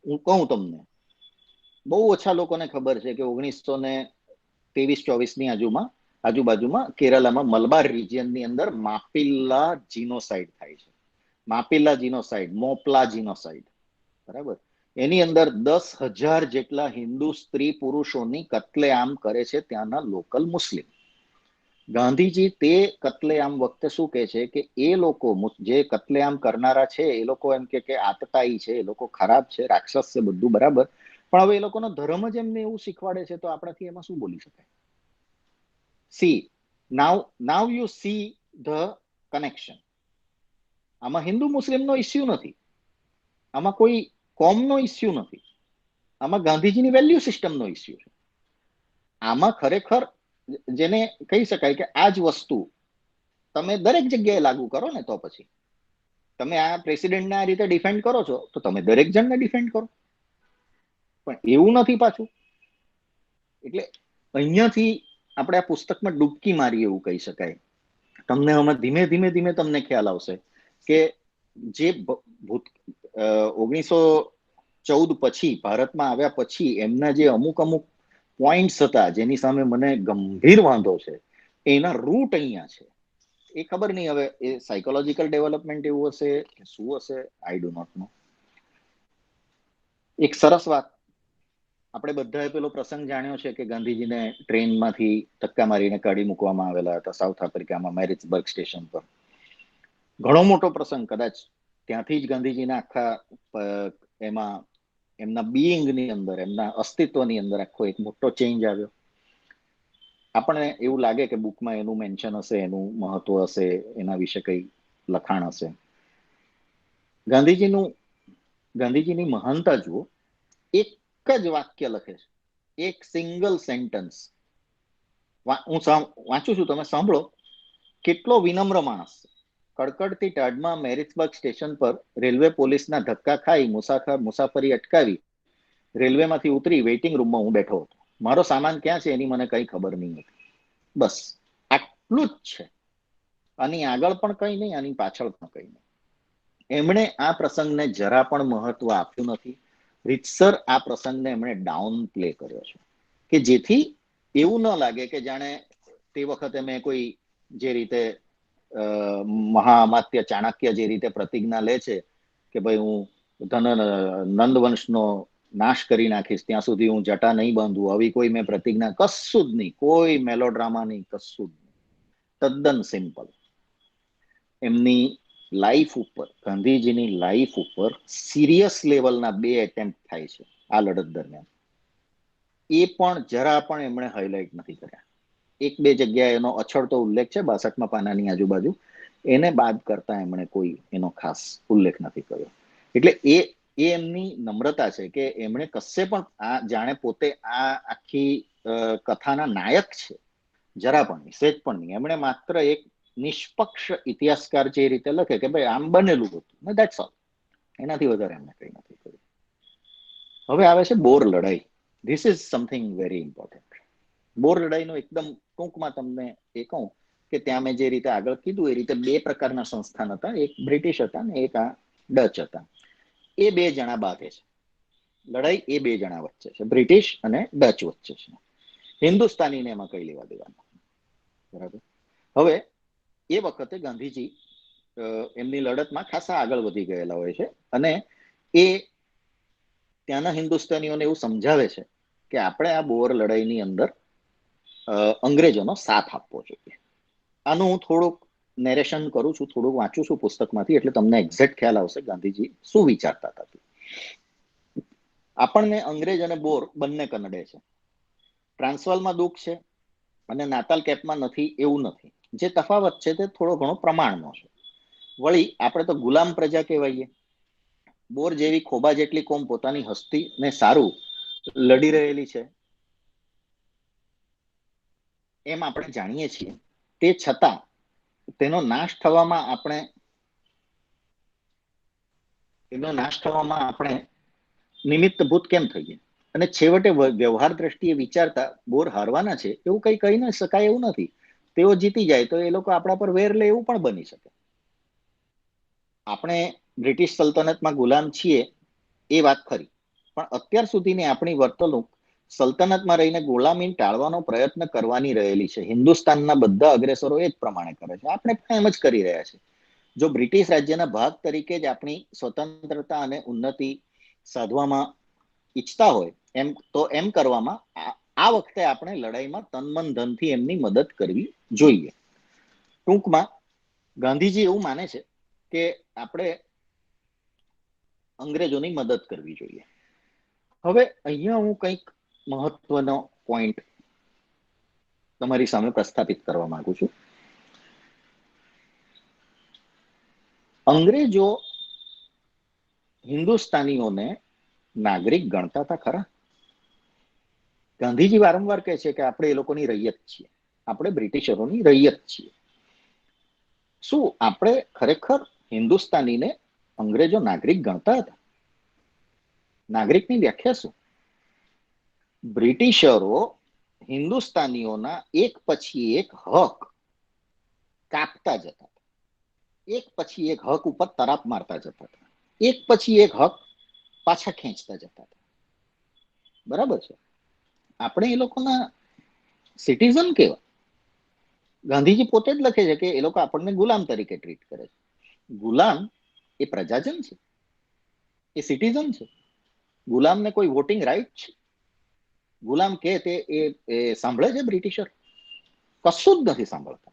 હું કહું તમને, બહુ ઓછા લોકોને ખબર છે કે 1923-24 ની આજુબાજુમાં કેરલામાં મલબાર રિજિયનની અંદર માપિલ્લા જીનોસાઇડ થાય છે. માપિલ્લા જીનોસાઇડ, મોપલા જીનોસાઇડ, બરાબર. એની અંદર 10,000 જેટલા હિન્દુ સ્ત્રી પુરુષોની કત્લેઆમ કરે છે ત્યાંના લોકલ મુસ્લિમ. ગાંધીજી તે કત્લેઆમ વખતે શું કહે છે કે એ લોકો જે કત્લેઆમ કરનારા છે એ લોકો એમ કે આતતાઈ છે, એ લોકો ખરાબ છે, રાક્ષસ છે, બધું બરાબર, પણ હવે એ લોકોનો ધર્મ જ એમને એવું શીખવાડે છે તો આપણાથી એમાં શું બોલી શકાય? C, now you see the connection. આમાં હિન્દુ મુસ્લિમનો ઇસ્યુ નથી, આમાં કોઈ કોમનો ઇસ્યુ નથી, આમાં ગાંધીજીની વેલ્યુ સિસ્ટમનો ઇસ્યુ છે. આમાં ખરેખર જેને કહી શકાય કે આ જ વસ્તુ તમે દરેક જગ્યાએ લાગુ કરો ને, તો પછી તમે આ પ્રેસિડેન્ટને આ રીતે ડિફેન્ડ કરો છો તો તમે દરેક જણને ડિફેન્ડ કરો, પણ એવું નથી પાછું. એટલે અહીંયાથી આપણે આ પુસ્તકમાં ડૂબકી મારી એવું કહી શકાય. તમને હમણાં ધીમે ધીમે તમને ખ્યાલ આવશે કે જે 1914 પછી ભારતમાં આવ્યા પછી એમના જે અમુક પોઈન્ટ્સ હતા જેની સામે મને ગંભીર વાંધો છે, એના રૂટ અહીંયા છે. એ ખબર નહીં હવે એ સાયકોલોજીકલ ડેવલપમેન્ટ એવું હશે કે શું હશે, આઈ ડુ નોટ નો. એક સરસ વાત, આપણે બધાએ પેલો પ્રસંગ જાણ્યો છે કે ગાંધીજીને ટ્રેનમાંથી ધક્કા મારીને કાઢી મૂકવામાં આવેલા હતા સાઉથ આફ્રિકામાં મેરિટ્સબર્ગ સ્ટેશન પર. ઘણો મોટો પ્રસંગ, કદાચ ત્યાંથી જ ગાંધીજીના આખા એમાં એમના બીઈંગની અંદર, એમના અસ્તિત્વની અંદર આખો એક મોટો ચેન્જ આવ્યો. આપણને એવું લાગે કે બુકમાં એનું મેન્શન હશે, એનું મહત્વ હશે, એના વિશે કઈ લખાણ હશે. ગાંધીજીની મહાનતા જુઓ, એક જ વાક્ય લખે છે, એક સિંગલ સેન્ટન્સ. હું વાંચું છું, તમે સાંભળો. કેટલો વિનમ્ર માણસ. કડકડતી ટાઢમાં મેરિટ્સબર્ગ સ્ટેશન પર રેલવે પોલીસના ધક્કા ખાઈ મુસાફરી અટકાવી રેલવેમાંથી ઉતરી વેઇટિંગ રૂમમાં હું બેઠો હતો. મારો સામાન ક્યાં છે એની મને કઈ ખબર નહીં હતી. બસ આટલું જ છે. આની આગળ પણ કઈ નહીં, આની પાછળ પણ કઈ નહીં. એમણે આ પ્રસંગને જરા પણ મહત્વ આપ્યું નથી. રીતસર આ પ્રસંગને એમણે ડાઉન પ્લે કર્યો છે કે જેથી એવું ન લાગે કે જાણે તે વખતે મેં કોઈ જે રીતે મહામાત્ય ચાણક્ય જે રીતે પ્રતિજ્ઞા લે છે કે ભાઈ હું નંદવંશનો નાશ કરી નાખીશ, ત્યાં સુધી હું જટા નહીં બાંધું, આવી કોઈ મેં પ્રતિજ્ઞા, કશું જ નહીં, કોઈ મેલોડ્રામા નહીં, કશું જ નહીં. તદ્દન સિમ્પલ. એમની લાઈફ ઉપર, ગાંધીજીની લાઈફ ઉપર સિરિયસ લેવલના 2 એટેમ્પ્ટ થાય છે આ લડત દરમિયાન. એ પણ જરા પણ એમણે હાઇલાઇટ નથી કર્યા. 1-2 જગ્યાએ એનો અછડતો ઉલ્લેખ છે 62માં પાનાની આજુબાજુ, એને બાદ કરતા એમણે કોઈ એનો ખાસ ઉલ્લેખ નથી કર્યો. એટલે એ એમની નમ્રતા છે કે એમણે કશે પણ આ જાણે પોતે આ આખી કથાના નાયક છે, જરા પણ નહીં, સેજ પણ નહીં. એમણે માત્ર એક નિષ્પક્ષ ઇતિહાસકાર જે રીતે લખે કે ભાઈ આમ બનેલું હતું, ધેટ્સ ઓલ, એનાથી વધારે એમને કંઈ નથી કર્યું. હવે આવે છે બોર લડાઈ. This is something very important. Boer લડાઈનો એકદમ ટૂંકમાં તમને એ કહું કે ત્યાં મેં જે રીતે આગળ કીધું એ રીતે 2 પ્રકારના સંસ્થાન હતા, એક બ્રિટિશ હતા ને એક આ ડચ હતા. એ 2 જણા બાંધે છે લડાઈ, એ 2 જણા વચ્ચે છે, બ્રિટિશ અને ડચ વચ્ચે છે. હિન્દુસ્તાનીને એમાં કઈ લેવા દેવાનું, બરાબર. હવે એ વખતે ગાંધીજી એમની લડતમાં ખાસા આગળ વધી ગયેલા હોય છે અને એ ત્યાંના હિન્દુસ્તાનીઓને એવું સમજાવે છે કે આપણે આ બોર લડાઈની અંદર અંગ્રેજોનો સાથ આપવો જોઈએ. આનું હું થોડુંક નેરેશન કરું છું, થોડુંક વાંચું છું પુસ્તકમાંથી, એટલે તમને એક્ઝેક્ટ ખ્યાલ આવશે ગાંધીજી શું વિચારતા હતા. આપણને અંગ્રેજ અને બોર બંને કનડે છે. ટ્રાન્સવાલમાં દુઃખ છે અને નાતાલ કેપમાં નથી એવું નથી. જે તફાવત છે તે થોડો ઘણો પ્રમાણનો છે. વળી આપણે તો ગુલામ પ્રજા કહેવાઈએ. બોર જેવી ખોબા જેટલી કોમ પોતાની હસ્તી ને સારું લડી રહેલી છે એમ આપણે જાણીએ છીએ. તે છતાં તેનો નાશ થવામાં આપણે નિમિત્તભૂત કેમ થઈએ? અને છેવટે વ્યવહાર દ્રષ્ટિએ વિચારતા બોર હારવાના છે એવું કઈ કહી ન શકાય એવું નથી. તેઓ જીતી જાય તો એ લોકો આપણા પર વેર લે એવું પણ બની શકે. આપણે બ્રિટિશ સલ્તનતમાં ગુલામ છીએ એ વાત ખરી, પણ અત્યાર સુધીની આપણી વર્તણૂક સલ્તનતમાં રહીને ગુલામી ટાળવાનો પ્રયત્ન કરવાની રહેલી છે. હિન્દુસ્તાનના બધા અગ્રેસરો એ જ પ્રમાણે કરે છે, આપણે પણ એમ જ કરી રહ્યા છે. જો બ્રિટિશ રાજ્યના ભાગ તરીકે જ આપણી સ્વતંત્રતા અને ઉન્નતિ સાધવામાં ઈચ્છતા હોય તો એમ કરવામાં આ વખતે આપણે લડાઈમાં તન મન ધનથી એમની મદદ કરવી જોઈએ. ટૂંકમાં ગાંધીજી એવું માને છે કે આપણે અંગ્રેજોની મદદ કરવી જોઈએ. હવે અહીંયા હું કંઈક મહત્વનો પોઈન્ટ તમારી સામે પ્રસ્થાપિત કરવા માંગુ છું. અંગ્રેજો હિન્દુસ્તાનીઓને નાગરિક ગણતા હતા ખરા? ગાંધીજી વારંવાર કહે છે કે આપણે એ લોકોની રૈયત છીએ, આપણે બ્રિટિશરોની રૈયત છીએ. શું આપણે ખરેખર હિન્દુસ્તાનીને અંગ્રેજો નાગરિક ગણતા હતા? નાગરિકની વ્યાખ્યા શું? બ્રિટિશરો હિન્દુસ્તાનીઓના એક પછી એક હક કાપતા જતા હતા, એક પછી એક હક ઉપર તરાપ મારતા જતા હતા, એક પછી એક હક પાછા ખેંચતા જતા હતા. બરાબર છે, આપણે એ લોકોના સિટીઝન કેવા? ગાંધીજી પોતે જ લખે છે કે એ લોકો આપણને ગુલામ તરીકે ટ્રીટ કરે છે. ગુલામ એ પ્રજાજન છે, એ સિટીઝન છે. ગુલામને કોઈ વોટિંગ રાઈટ છે? ગુલામ કે તે એ સાંભળે છે બ્રિટિશર? કશું જ નથી સાંભળતા.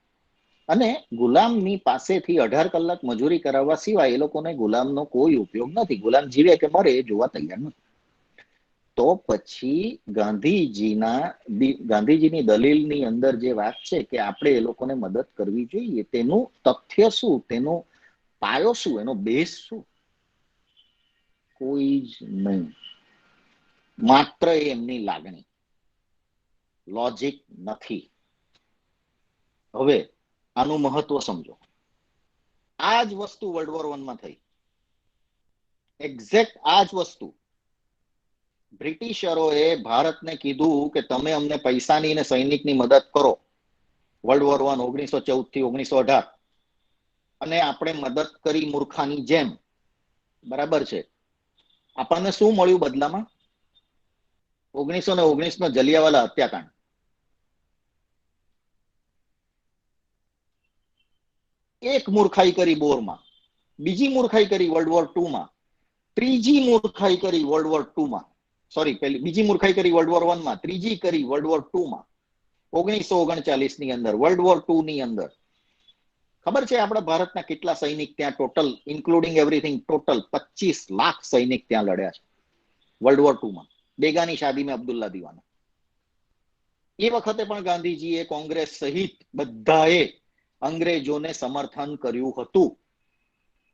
અને ગુલામની પાસેથી 18 કલાક મજૂરી કરાવવા સિવાય એ લોકોને ગુલામનો કોઈ ઉપયોગ નથી. ગુલામ જીવે કે મરે એ જોવા તૈયાર નથી. તો પછી ગાંધીજીની દલીલની અંદર જે વાત છે કે આપણે એ લોકોને મદદ કરવી જોઈએ, તેનું તથ્ય શું, તેનો પાયો શું, એનો બેઝ શું? કોઈ જ નહીં. માત્ર એમની લાગણી, લોજિક નથી. હવે આનું મહત્વ સમજો. આ જ વસ્તુ વર્લ્ડ વોર 1 માં થઈ. એક્ઝેક્ટ આ જ વસ્તુ બ્રિટિશરોએ ભારતને કીધું કે તમે અમને પૈસાની અને સૈનિકની મદદ કરો. વર્લ્ડ વોર 1 1914 થી 1918, અને આપણે મદદ કરી મૂર્ખાની જેમ. બરાબર છે. આપણને શું મળ્યું બદલામાં? 1919 નો જલિયાવાલા હત્યાકાંડ. એક મૂર્ખાઈ કરી બોરમાં, બીજી મૂર્ખાઈ કરી વર્લ્ડ વોર 2 માં, ત્રીજી મૂર્ખાઈ કરી વર્લ્ડ વોર 2 માં, સોરી બીજી મૂર્ખાઈ કરી વર્લ્ડ વોર 1 માં, ત્રીજી કરી વર્લ્ડ વોર 2 માં, 1939 ની અંદર, વર્લ્ડ વોર 2 ની અંદર. ખબર છે આપણા ભારતના કેટલા સૈનિક ત્યાં total including everything total 25 lakh સૈનિક ત્યાં લડ્યા છે વર્લ્ડ વોર 2 માં, બેગાની શાદી में અબ્દુલ્લા દીવાના. એ વખતે પણ ગાંધીજીએ કોંગ્રેસ સહિત બધાએ અંગ્રેજોને સમર્થન કર્યું હતું.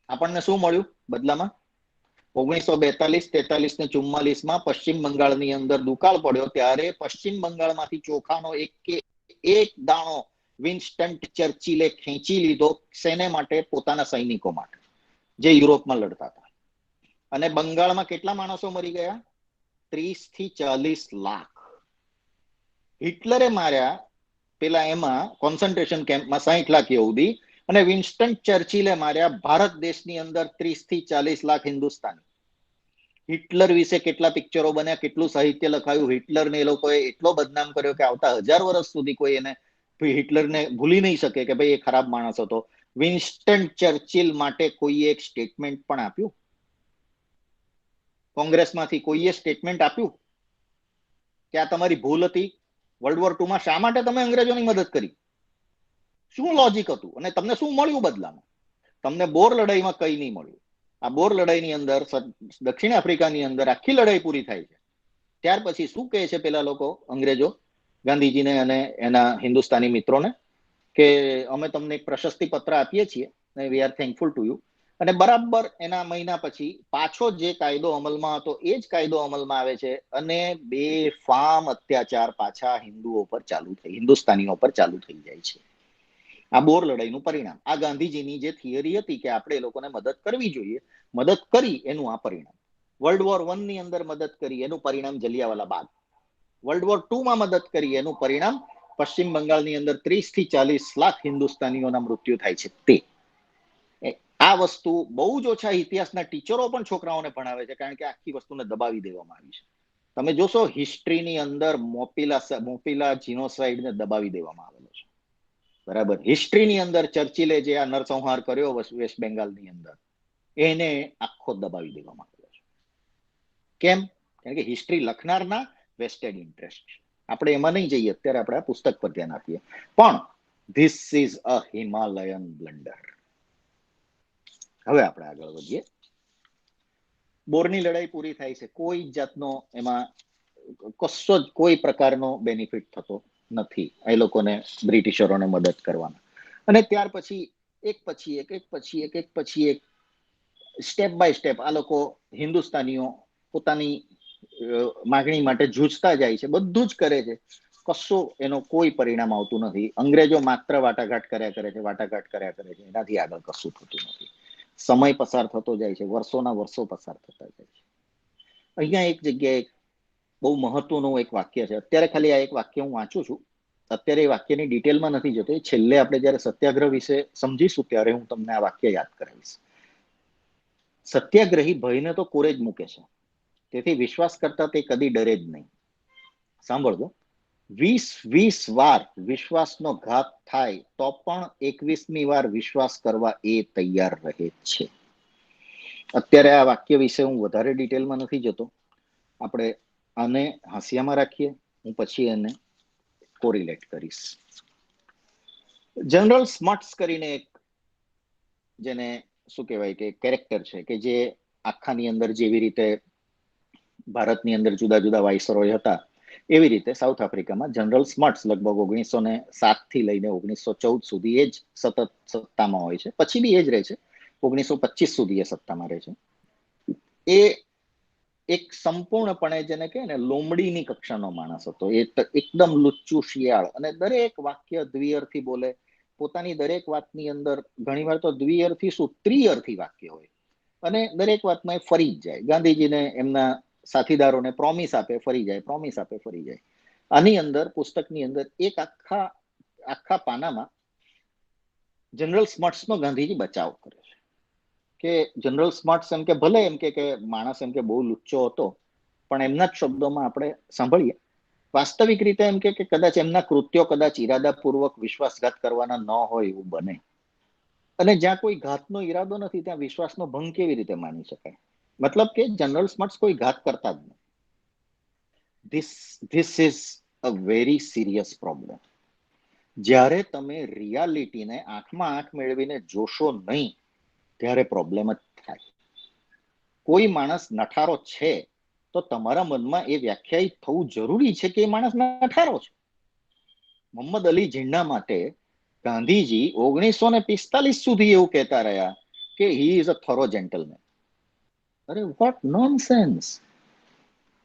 આપણને શું મળ્યું બદલામાં? 1942, 43 ને 44 માં પશ્ચિમ બંગાળની અંદર દુકાળ પડ્યો ત્યારે પશ્ચિમ બંગાળમાંથી ચોખાનો એક દાણો વિન્સ્ટન ચર્ચિલે ખેંચી લીધો. સેને માટે? પોતાના સૈનિકો માટે, જે યુરોપમાં લડતા હતા. અને બંગાળમાં કેટલા માણસો મરી ગયા? 30 થી 40 લાખ. હિટલરે માર્યા પેલા એમાં કોન્સન્ટ્રેશન કેમ્પમાં 60 લાખ યહૂદી, અને વિન્સ્ટન ચર્ચિલે માર્યા ભારત દેશની અંદર 30 થી 40 લાખ હિન્દુસ્તાની. હિટલર વિશે કેટલા પિક્ચરો બન્યા, કેટલું સાહિત્ય લખાયું. હિટલરને એ લોકોએ એટલો બદનામ કર્યો કે આવતા 1000 વર્ષ સુધી કોઈ એને હિટલરને ભૂલી નહીં શકે કે ભાઈ એ ખરાબ માણસ હતો. વિન્સ્ટન ચર્ચિલ માટે કોઈએ એક સ્ટેટમેન્ટ પણ આપ્યું? કોંગ્રેસમાંથી કોઈએ સ્ટેટમેન્ટ આપ્યું કે આ તમારી ભૂલ હતી? વર્લ્ડ વોર 2 માં શા માટે તમે અંગ્રેજોની મદદ કરી? શું લોજિક હતું? અને તમને શું મળ્યું બદલામાં? તમને બોર લડાઈમાં કઈ નહીં મળ્યું. આ બોર લડાઈની અંદર દક્ષિણ આફ્રિકાની અંદર આખી લડાઈ પૂરી થાય છે. ત્યાર પછી શું કહે છે પેલા લોકો, અંગ્રેજો, ગાંધીજીને અને એના હિન્દુસ્તાની મિત્રોને કે અમે તમને એક પ્રશસ્તિ પત્ર આપીએ છીએ, we are thankful to you. અને બરાબર એના મહિના પછી પાછો જે કાયદો અમલમાં હતો એ જ કાયદો અમલમાં આવે છે, અને બેફામ અત્યાચાર પાછા હિન્દુઓ પર ચાલુ થઈ, હિન્દુસ્તાનીઓ પર ચાલુ થઈ જાય છે. આ બોર લડાઈનું પરિણામ. આ ગાંધીજીની જે થિયરી હતી કે આપણે એ લોકોને મદદ કરવી જોઈએ, મદદ કરી, એનું આ પરિણામ. વર્લ્ડ વોર 1 ની અંદર મદદ કરી, એનું પરિણામ જલિયાવાલા બાગ. વર્લ્ડ વોર 2 માં મદદ કરી, એનું પરિણામ પશ્ચિમ બંગાળની અંદર 30 થી 40 લાખ હિન્દુસ્તાનીઓના મૃત્યુ થાય છે. તે આ વસ્તુ બહુ જ ઓછા ઇતિહાસના ટીચરો પણ છોકરાઓને ભણાવે છે, કારણ કે આખી વસ્તુને દબાવી દેવામાં આવી છે. તમે જોશો હિસ્ટ્રીની અંદર મોપીલા જીનોસાઇડને દબાવી દેવામાં આવેલો છે. બરાબર. હિસ્ટ્રીની અંદર ચર્ચિલે જે આ નરસંહાર કર્યો વેસ્ટ બેંગાલની અંદર, એને આખો દબાવી દેવામાં આવેલો છે. કેમ? કારણ કે હિસ્ટ્રી લખનારના વેસ્ટેડ ઇન્ટરેસ્ટ છે. આપણે એમાં નહીં જઈએ અત્યારે, આપણે આ પુસ્તક પર ધ્યાન આપીએ. પણ this is a Himalayan blunder. હવે આપણે આગળ વધીએ. બોરની લડાઈ પૂરી થાય છે, કોઈ જાતનો એમાં કશો જ કોઈ પ્રકારનો બેનિફિટ થતો નથી એ લોકોને, બ્રિટિશરોને મદદ કરવાના. અને ત્યાર પછી એક પછી એક સ્ટેપ બાય સ્ટેપ આ લોકો હિન્દુસ્તાનીઓ પોતાની માગણી માટે જૂજતા જાય છે, બધું જ કરે છે. કશું એનો કોઈ પરિણામ આવતું નથી. અંગ્રેજો માત્ર વાટાઘાટ કર્યા કરે છે, એનાથી આગળ કશું થતું નથી. સમય પસાર થતો જાય છે, વર્ષોના વર્ષો પસાર થતા જાય છે. અહીંયા એક જગ્યાએ બહુ મહત્વનું એક વાક્ય છે. અત્યારે ખાલી આ એક વાક્ય હું વાંચું છું. અત્યારે એ વાક્યની ડિટેલમાં નથી જતો. છેલ્લે આપણે જયારે સત્યાગ્રહ વિશે સમજીશું ત્યારે હું તમને આ વાક્ય યાદ કરાવીશ. સત્યાગ્રહી ભયને તો કોરે જ મૂકે છે, તેથી વિશ્વાસ કરતા તે કદી ડરે જ નહીં. સાંભળજો. 20 વાર વિશ્વાસનો ઘાત થાય તો પણ 21મી વાર વિશ્વાસ કરવા એ તૈયાર રહે છે. અત્યારે આ વાક્ય વિશે હું વધારે ડિટેલમાં નથી જતો. આપણે આને હાંસિયામાં રાખીએ, હું પછી એને કોરિલેટ કરીશ. જનરલ સ્મટ્સ કરીને એક, જેને શું કહેવાય કે કેરેક્ટર છે, કે જે આખાની અંદર જેવી રીતે ભારતની અંદર જુદા જુદા વાઇસરોય હતા, એવી રીતે સાઉથ આફ્રિકામાં જનરલ સ્મટ્સ લગભગ 1907 થી લઈને 1914 સુધી એ જ સતત સત્તામાં હોય છે. પછી બી એ જ રહે છે. 1925 સુધી એ સત્તામાં રહે છે. એ એક સંપૂર્ણપણે જેને કહે ને લોમડીની કક્ષાનો માણસ હતો. એ એકદમ લુચ્ચું શિયાળ, અને દરેક વાક્ય દ્વિઅર્થી બોલે. પોતાની દરેક વાતની અંદર ઘણીવાર તો દ્વિઅર્થી શું, ત્રિઅર્થી વાક્ય હોય, અને દરેક વાતમાં એ ફરી જ જાય. ગાંધીજીને એમના સાથીદારોને પ્રોમિસ આપે, ફરી જાય, પ્રોમિસ આપે, ફરી જાય. આની અંદર પુસ્તકની અંદર એક આખા પાનામાં જનરલ સ્મટ્સનો ગાંધીજી બચાવ કરે છે. કે જનરલ સ્મટ્સ એમ કે ભલે એમ કે માણસ એમ કે બહુ લુચ્ચો હતો, પણ એમના જ શબ્દોમાં આપણે સાંભળીએ. વાસ્તવિક રીતે એમ કે કદાચ એમના કૃત્યો કદાચ ઈરાદાપૂર્વક વિશ્વાસઘાત કરવાના ન હોય એવું બને. અને જ્યાં કોઈ ઘાતનો ઈરાદો નથી ત્યાં વિશ્વાસનો ભંગ કેવી રીતે માની શકાય? મતલબ કે જનરલ સ્મટ્સ કોઈ ઘાત કરતા જ નહીં. This is a very serious problem. જ્યારે તમે રિયાલિટીને આંખમાં આંખ મેળવીને જોશો નહીં, ત્યારે પ્રોબ્લેમ જ થાય. કોઈ માણસ નઠારો છે તો તમારા મનમાં એ વ્યાખ્યાયિત થવું જરૂરી છે કે એ માણસ નઠારો છે. મોહમ્મદ અલી ઝીણા માટે ગાંધીજી 1945 સુધી એવું કહેતા રહ્યા કે હી ઇઝ અ થરો જેન્ટલમેન. અરે વોટ નોનસેન્સ.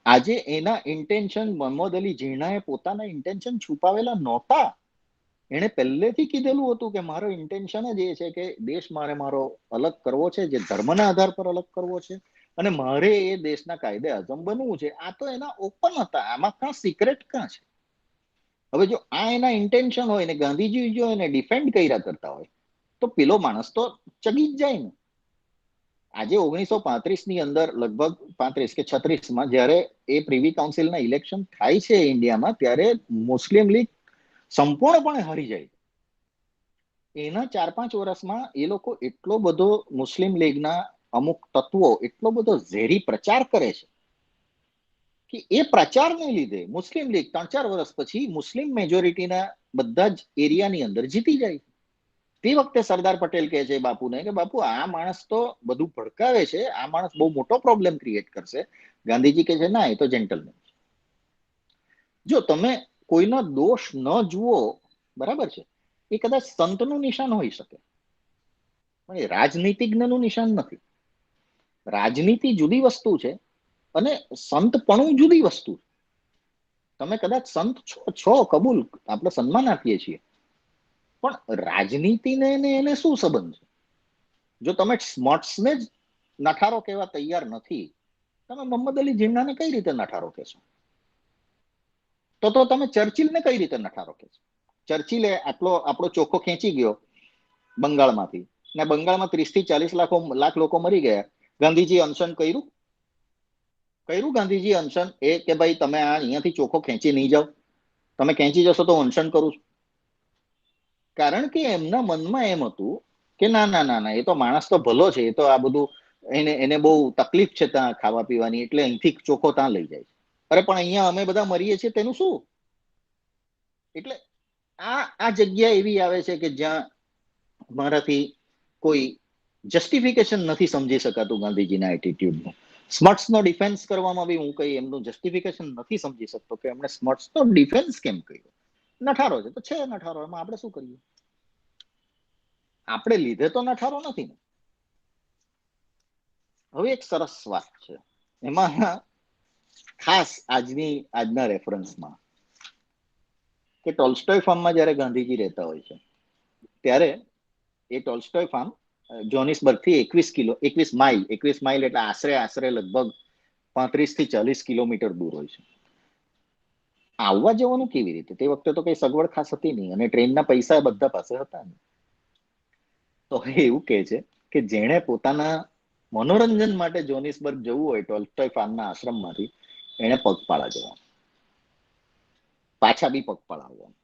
આજે એના ઇન્ટેન્શન, મોહમ્મદ અલી ઝીણાએ પોતાના ઇન્ટેન્શન છુપાવેલા નહોતા. એણે પહેલેથી કીધેલું હતું કે મારો ઇન્ટેન્શન જ એ છે કે દેશ મારો અલગ કરવો છે, જે ધર્મના આધાર પર અલગ કરવો છે, અને મારે એ દેશના કાયદે આઝમ બનવું છે. આ તો એના ઓપન હતા. આમાં કાં સિક્રેટ કાં છે? હવે જો આ એના ઇન્ટેન્શન હોય ને ગાંધીજી જો એને ડિફેન્ડ કર્યા કરતા હોય, તો પેલો માણસ તો ચગી જ જાય ને. આજે 1935 ની અંદર લગભગ 35 કે 36માં જ્યારે એ પ્રિવી કાઉન્સિલના ઇલેક્શન થાય છે ઇન્ડિયામાં, ત્યારે મુસ્લિમ લીગ સંપૂર્ણપણે હારી જાય. એના 4-5 વર્ષમાં એ લોકો એટલો બધો મુસ્લિમ લીગના અમુક તત્વો એટલો બધો ઝેરી પ્રચાર કરે છે કે એ પ્રચારને લીધે મુસ્લિમ લીગ 3-4 વર્ષ પછી મુસ્લિમ મેજોરિટીના બધા જ એરિયાની અંદર જીતી જાય. તે વખતે સરદાર પટેલ કહે છે બાપુને કે બાપુ આ માણસ તો બધું ભડકાવે છે, આ માણસ બહુ મોટો પ્રોબ્લેમ ક્રિએટ કરશે. ગાંધીજી કહે છે ના, એ તો જેન્ટલમેન. જો તમે કોઈનો દોષ ન જુઓ, બરાબર છે, એ કદાચ સંતનું નિશાન હોઈ શકે, પણ એ રાજનીતિજ્ઞનું નિશાન નથી. રાજનીતિ જુદી વસ્તુ છે અને સંતપણું જુદી વસ્તુ. તમે કદાચ સંત છો, કબૂલ, આપણે સન્માન આપીએ છીએ, પણ રાજનીતિને એને શું સંબંધ છે? જો તમે સ્મટ્સને જ નઠારો કહેવા તૈયાર નથી, તમે મોહમ્મદ અલી ઝીણાને કઈ રીતે નઠારો કહેશો? તો તમે ચર્ચિલને કઈ રીતે નઠારો કહેશો? ચર્ચિલે આપણો ચોખ્ખો ખેંચી ગયો બંગાળમાંથી, ને બંગાળમાં 30 થી 40 લાખ લોકો મરી ગયા. ગાંધીજી અનશન કર્યું? ગાંધીજી અનશન એ કે ભાઈ તમે આ અહીંયાથી ચોખ્ખો ખેંચી નહીં જાઓ, તમે ખેંચી જશો તો અનશન કરું છું? કારણ કે એમના મનમાં એમ હતું કે ના ના ના ના, એ તો માણસ તો ભલો છે, એ તો આ બધું એને બહુ તકલીફ છે ત્યાં ખાવા પીવાની, એટલે અહીંથી ચોખ્ખો ત્યાં લઈ જાય. અરે પણ અહીંયા અમે બધા મરીએ છીએ તેનું શું? એટલે આ જગ્યા એવી આવે છે કે જ્યાં મારાથી કોઈ જસ્ટિફિકેશન નથી સમજી શકાતું ગાંધીજીના એટીટ્યુડનું. સ્મટ્સનો ડિફેન્સ કરવામાં બી હું કઈ એમનું જસ્ટિફિકેશન નથી સમજી શકતો કે એમણે સ્મટ્સનો ડિફેન્સ કેમ કર્યો. નઠારો છે તો છે નઠારો, એમાં આપણે શું કરીએ? આપણે લીધે તો નઠારો નથી ને. હવે એક સરસ વાત છે એમાં, ખાસ આજના રેફરન્સમાં, કે ટોલ્સ્ટોય ફાર્મમાં જ્યારે ગાંધીજી રહેતા હોય છે ત્યારે એ ટોલ્સ્ટોય ફાર્મ જોનિસબર્ગ થી 21 માઇલ એટલે આશરે લગભગ 35 થી 40 કિલોમીટર દૂર હોય છે. આવવા જવાનું કેવી રીતે? તે વખતે તો કઈ સગવડ ખાસ હતી નહીં, અને ટ્રેનના પૈસા બધા પાસે હતા નહીં. તો એવું કે છે કે જેણે પોતાના મનોરંજન માટે જોનિસબર્ગ જવું હોય ટોલ્સ્ટોય ફાર્મના આશ્રમમાંથી, એને પગપાળા જવાનું, પાછા બી પગપાળા આવવાનું.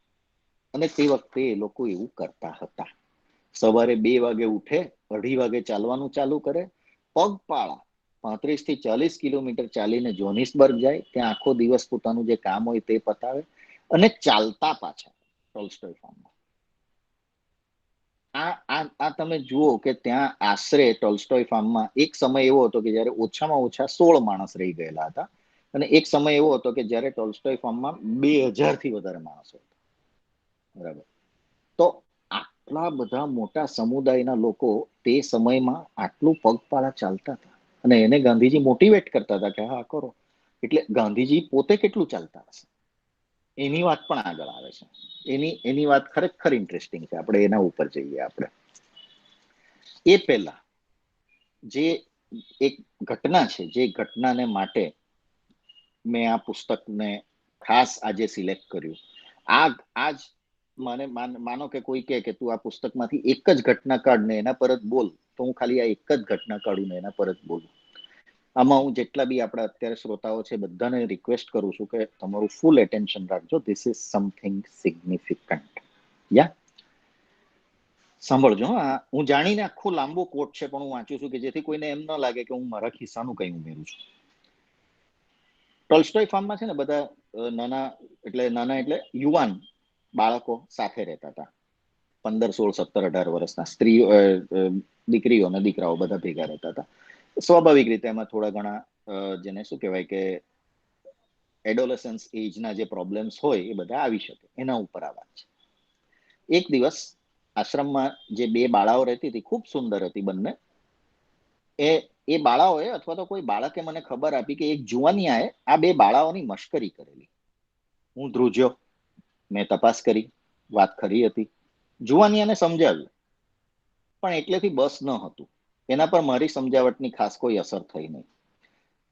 અને તે વખતે એ લોકો એવું કરતા હતા. સવારે 2 વાગે ઉઠે, 2:30 વાગે ચાલવાનું ચાલુ કરે, પગપાળા 35 થી 40 કિલોમીટર ચાલીને જોનિસબર્ગ જાય, ત્યાં આખો દિવસ પોતાનું જે કામ હોય તે પતાવે અને ચાલતા પાછા ટોલ્સ્ટોય ફાર્મમાં. આ તમે જુઓ કે ત્યાં આશરે ટોલ્સ્ટોય ફાર્મમાં એક સમય એવો હતો કે જ્યારે ઓછામાં ઓછા 16 માણસ રહી ગયેલા હતા, અને એક સમય એવો હતો કે જ્યારે ટોલ્સ્ટોય ફાર્મમાં 2000 થી વધારે માણસો હતા. બરાબર. તો આટલા બધા મોટા સમુદાયના લોકો તે સમયમાં આટલું પગપાળા ચાલતા હતા, અને એને ગાંધીજી મોટિવેટ કરતા હતા કે હા કરો. એટલે ગાંધીજી પોતે કેટલું ચાલતા હશે એની વાત પણ આગળ આવે છે. એની વાત ખરેખર ઇન્ટરેસ્ટિંગ છે. આપણે એના ઉપર જઈએ. આપણે એ પહેલા જે એક ઘટના છે, જે ઘટનાને માટે મેં આ પુસ્તકને ખાસ આજે સિલેક્ટ કર્યું. આજ મને માનો કે કોઈ કે તું આ પુસ્તકમાંથી એક જ ઘટના કાઢ ને એના પર જ બોલ, તો હું ખાલી આ એક જ ઘટના કાઢું ને એના પર જ બોલું. આમાં હું જેટલા બી આપણા અત્યારે શ્રોતાઓ છે બધાને રિક્વેસ્ટ કરું છું કે તમારું ફૂલ એટેન્શન રાખજો. This is something significant. Yeah સાંભળજો. હું જાણીને આખું લાંબો કોટ છે પણ હું વાંચું છું કે જેથી કોઈને એમ ન લાગે કે હું મારા ખિસ્સાનું કઈ ઉમેરું છું. ટોલ્સ્ટોય ફાર્મમાં છે ને બધા નાના એટલે યુવાન બાળકો સાથે રહેતા હતા. 15, 16, 17, 18 વર્ષના સ્ત્રીઓ, દીકરીઓ અને દીકરાઓ બધા ભેગા રહેતા હતા. સ્વાભાવિક રીતે એમાં થોડા ઘણા જેને શું કહેવાય કે એડોલેસન્સ એજના જે પ્રોબ્લેમ્સ હોય એ બધા આવી શકે. એના ઉપર આ વાત છે. એક દિવસ આશ્રમમાં જે 2 બાળાઓ રહેતી હતી, ખૂબ સુંદર હતી બંને. એ બાળાઓએ અથવા તો કોઈ બાળકે મને ખબર આપી કે એક જુવાનિયાએ આ 2 બાળાઓની મશ્કરી કરેલી. હું ધ્રુજ્યો, મેં તપાસ કરી, વાત ખરી હતી. જુવાનિયાને સમજાવ્યું, પણ એટલેથી બસ ન હતું. એના પર મારી સમજાવટની ખાસ કોઈ અસર થઈ નહીં.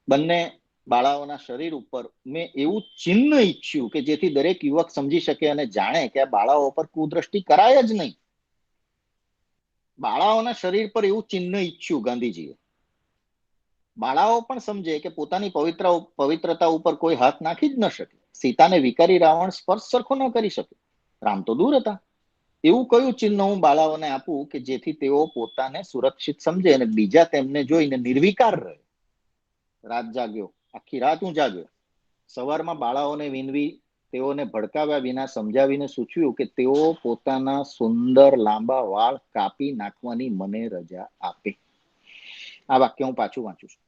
બંને બાળાઓના શરીર ઉપર મેં એવું ચિહ્ન ઈચ્છ્યું કે જેથી દરેક યુવક સમજી શકે અને જાણે કે આ બાળાઓ પર કુદ્રષ્ટિ કરાય જ નહીં. બાળાઓના શરીર પર એવું ચિહ્ન ઈચ્છ્યું ગાંધીજીએ. બાળાઓ પણ સમજે કે પોતાની પવિત્રતા ઉપર કોઈ હાથ નાખી જ ન શકે. સીતાને વિકારી રાવણ સ્પર્શ સરખો ન કરી શકે. રામ તો દૂર હતા. એવું કયું ચિહ્ન હું બાળાઓને આપું કે જેથી તેઓ પોતાને સુરક્ષિત સમજે અને બીજા તેમને જોઈને નિર્વિકાર રહે. રાત જાગ્યો, આખી રાત હું જાગ્યો. સવારમાં બાળાઓને વિનવી, તેઓને ભડકાવ્યા વિના સમજાવીને સૂચવ્યું કે તેઓ પોતાના સુંદર લાંબા વાળ કાપી નાખવાની મને રજા આપે. આ વાક્ય હું પાછું વાંચું છું.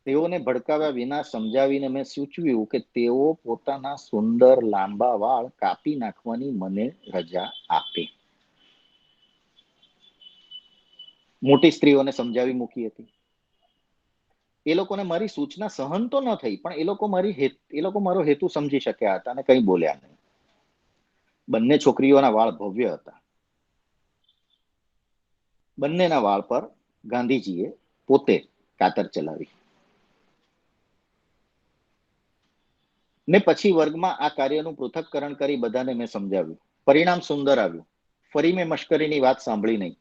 તેઓને ભડકાવ્યા વિના સમજાવીને મેં સૂચવ્યું કે તેઓ પોતાના સુંદર લાંબા વાળ કાપી નાખવાની મને રજા આપે. મોટી સ્ત્રીઓને સમજાવી મૂકી હતી. એ લોકોને મારી સૂચના સહન તો ન થઈ, પણ એ લોકો મારો હેતુ સમજી શક્યા હતા અને કંઈ બોલ્યા નહીં. બંને છોકરીઓના વાળ ભવ્ય હતા. બંનેના વાળ પર ગાંધીજીએ પોતે કાતર ચલાવી. ને પછી વર્ગમાં આ કાર્યનું પૃથક્કરણ કરી બધાને મેં સમજાવ્યું. પરિણામ સુંદર આવ્યું. ફરી મેં મશ્કરીની વાત સાંભળી નહીં.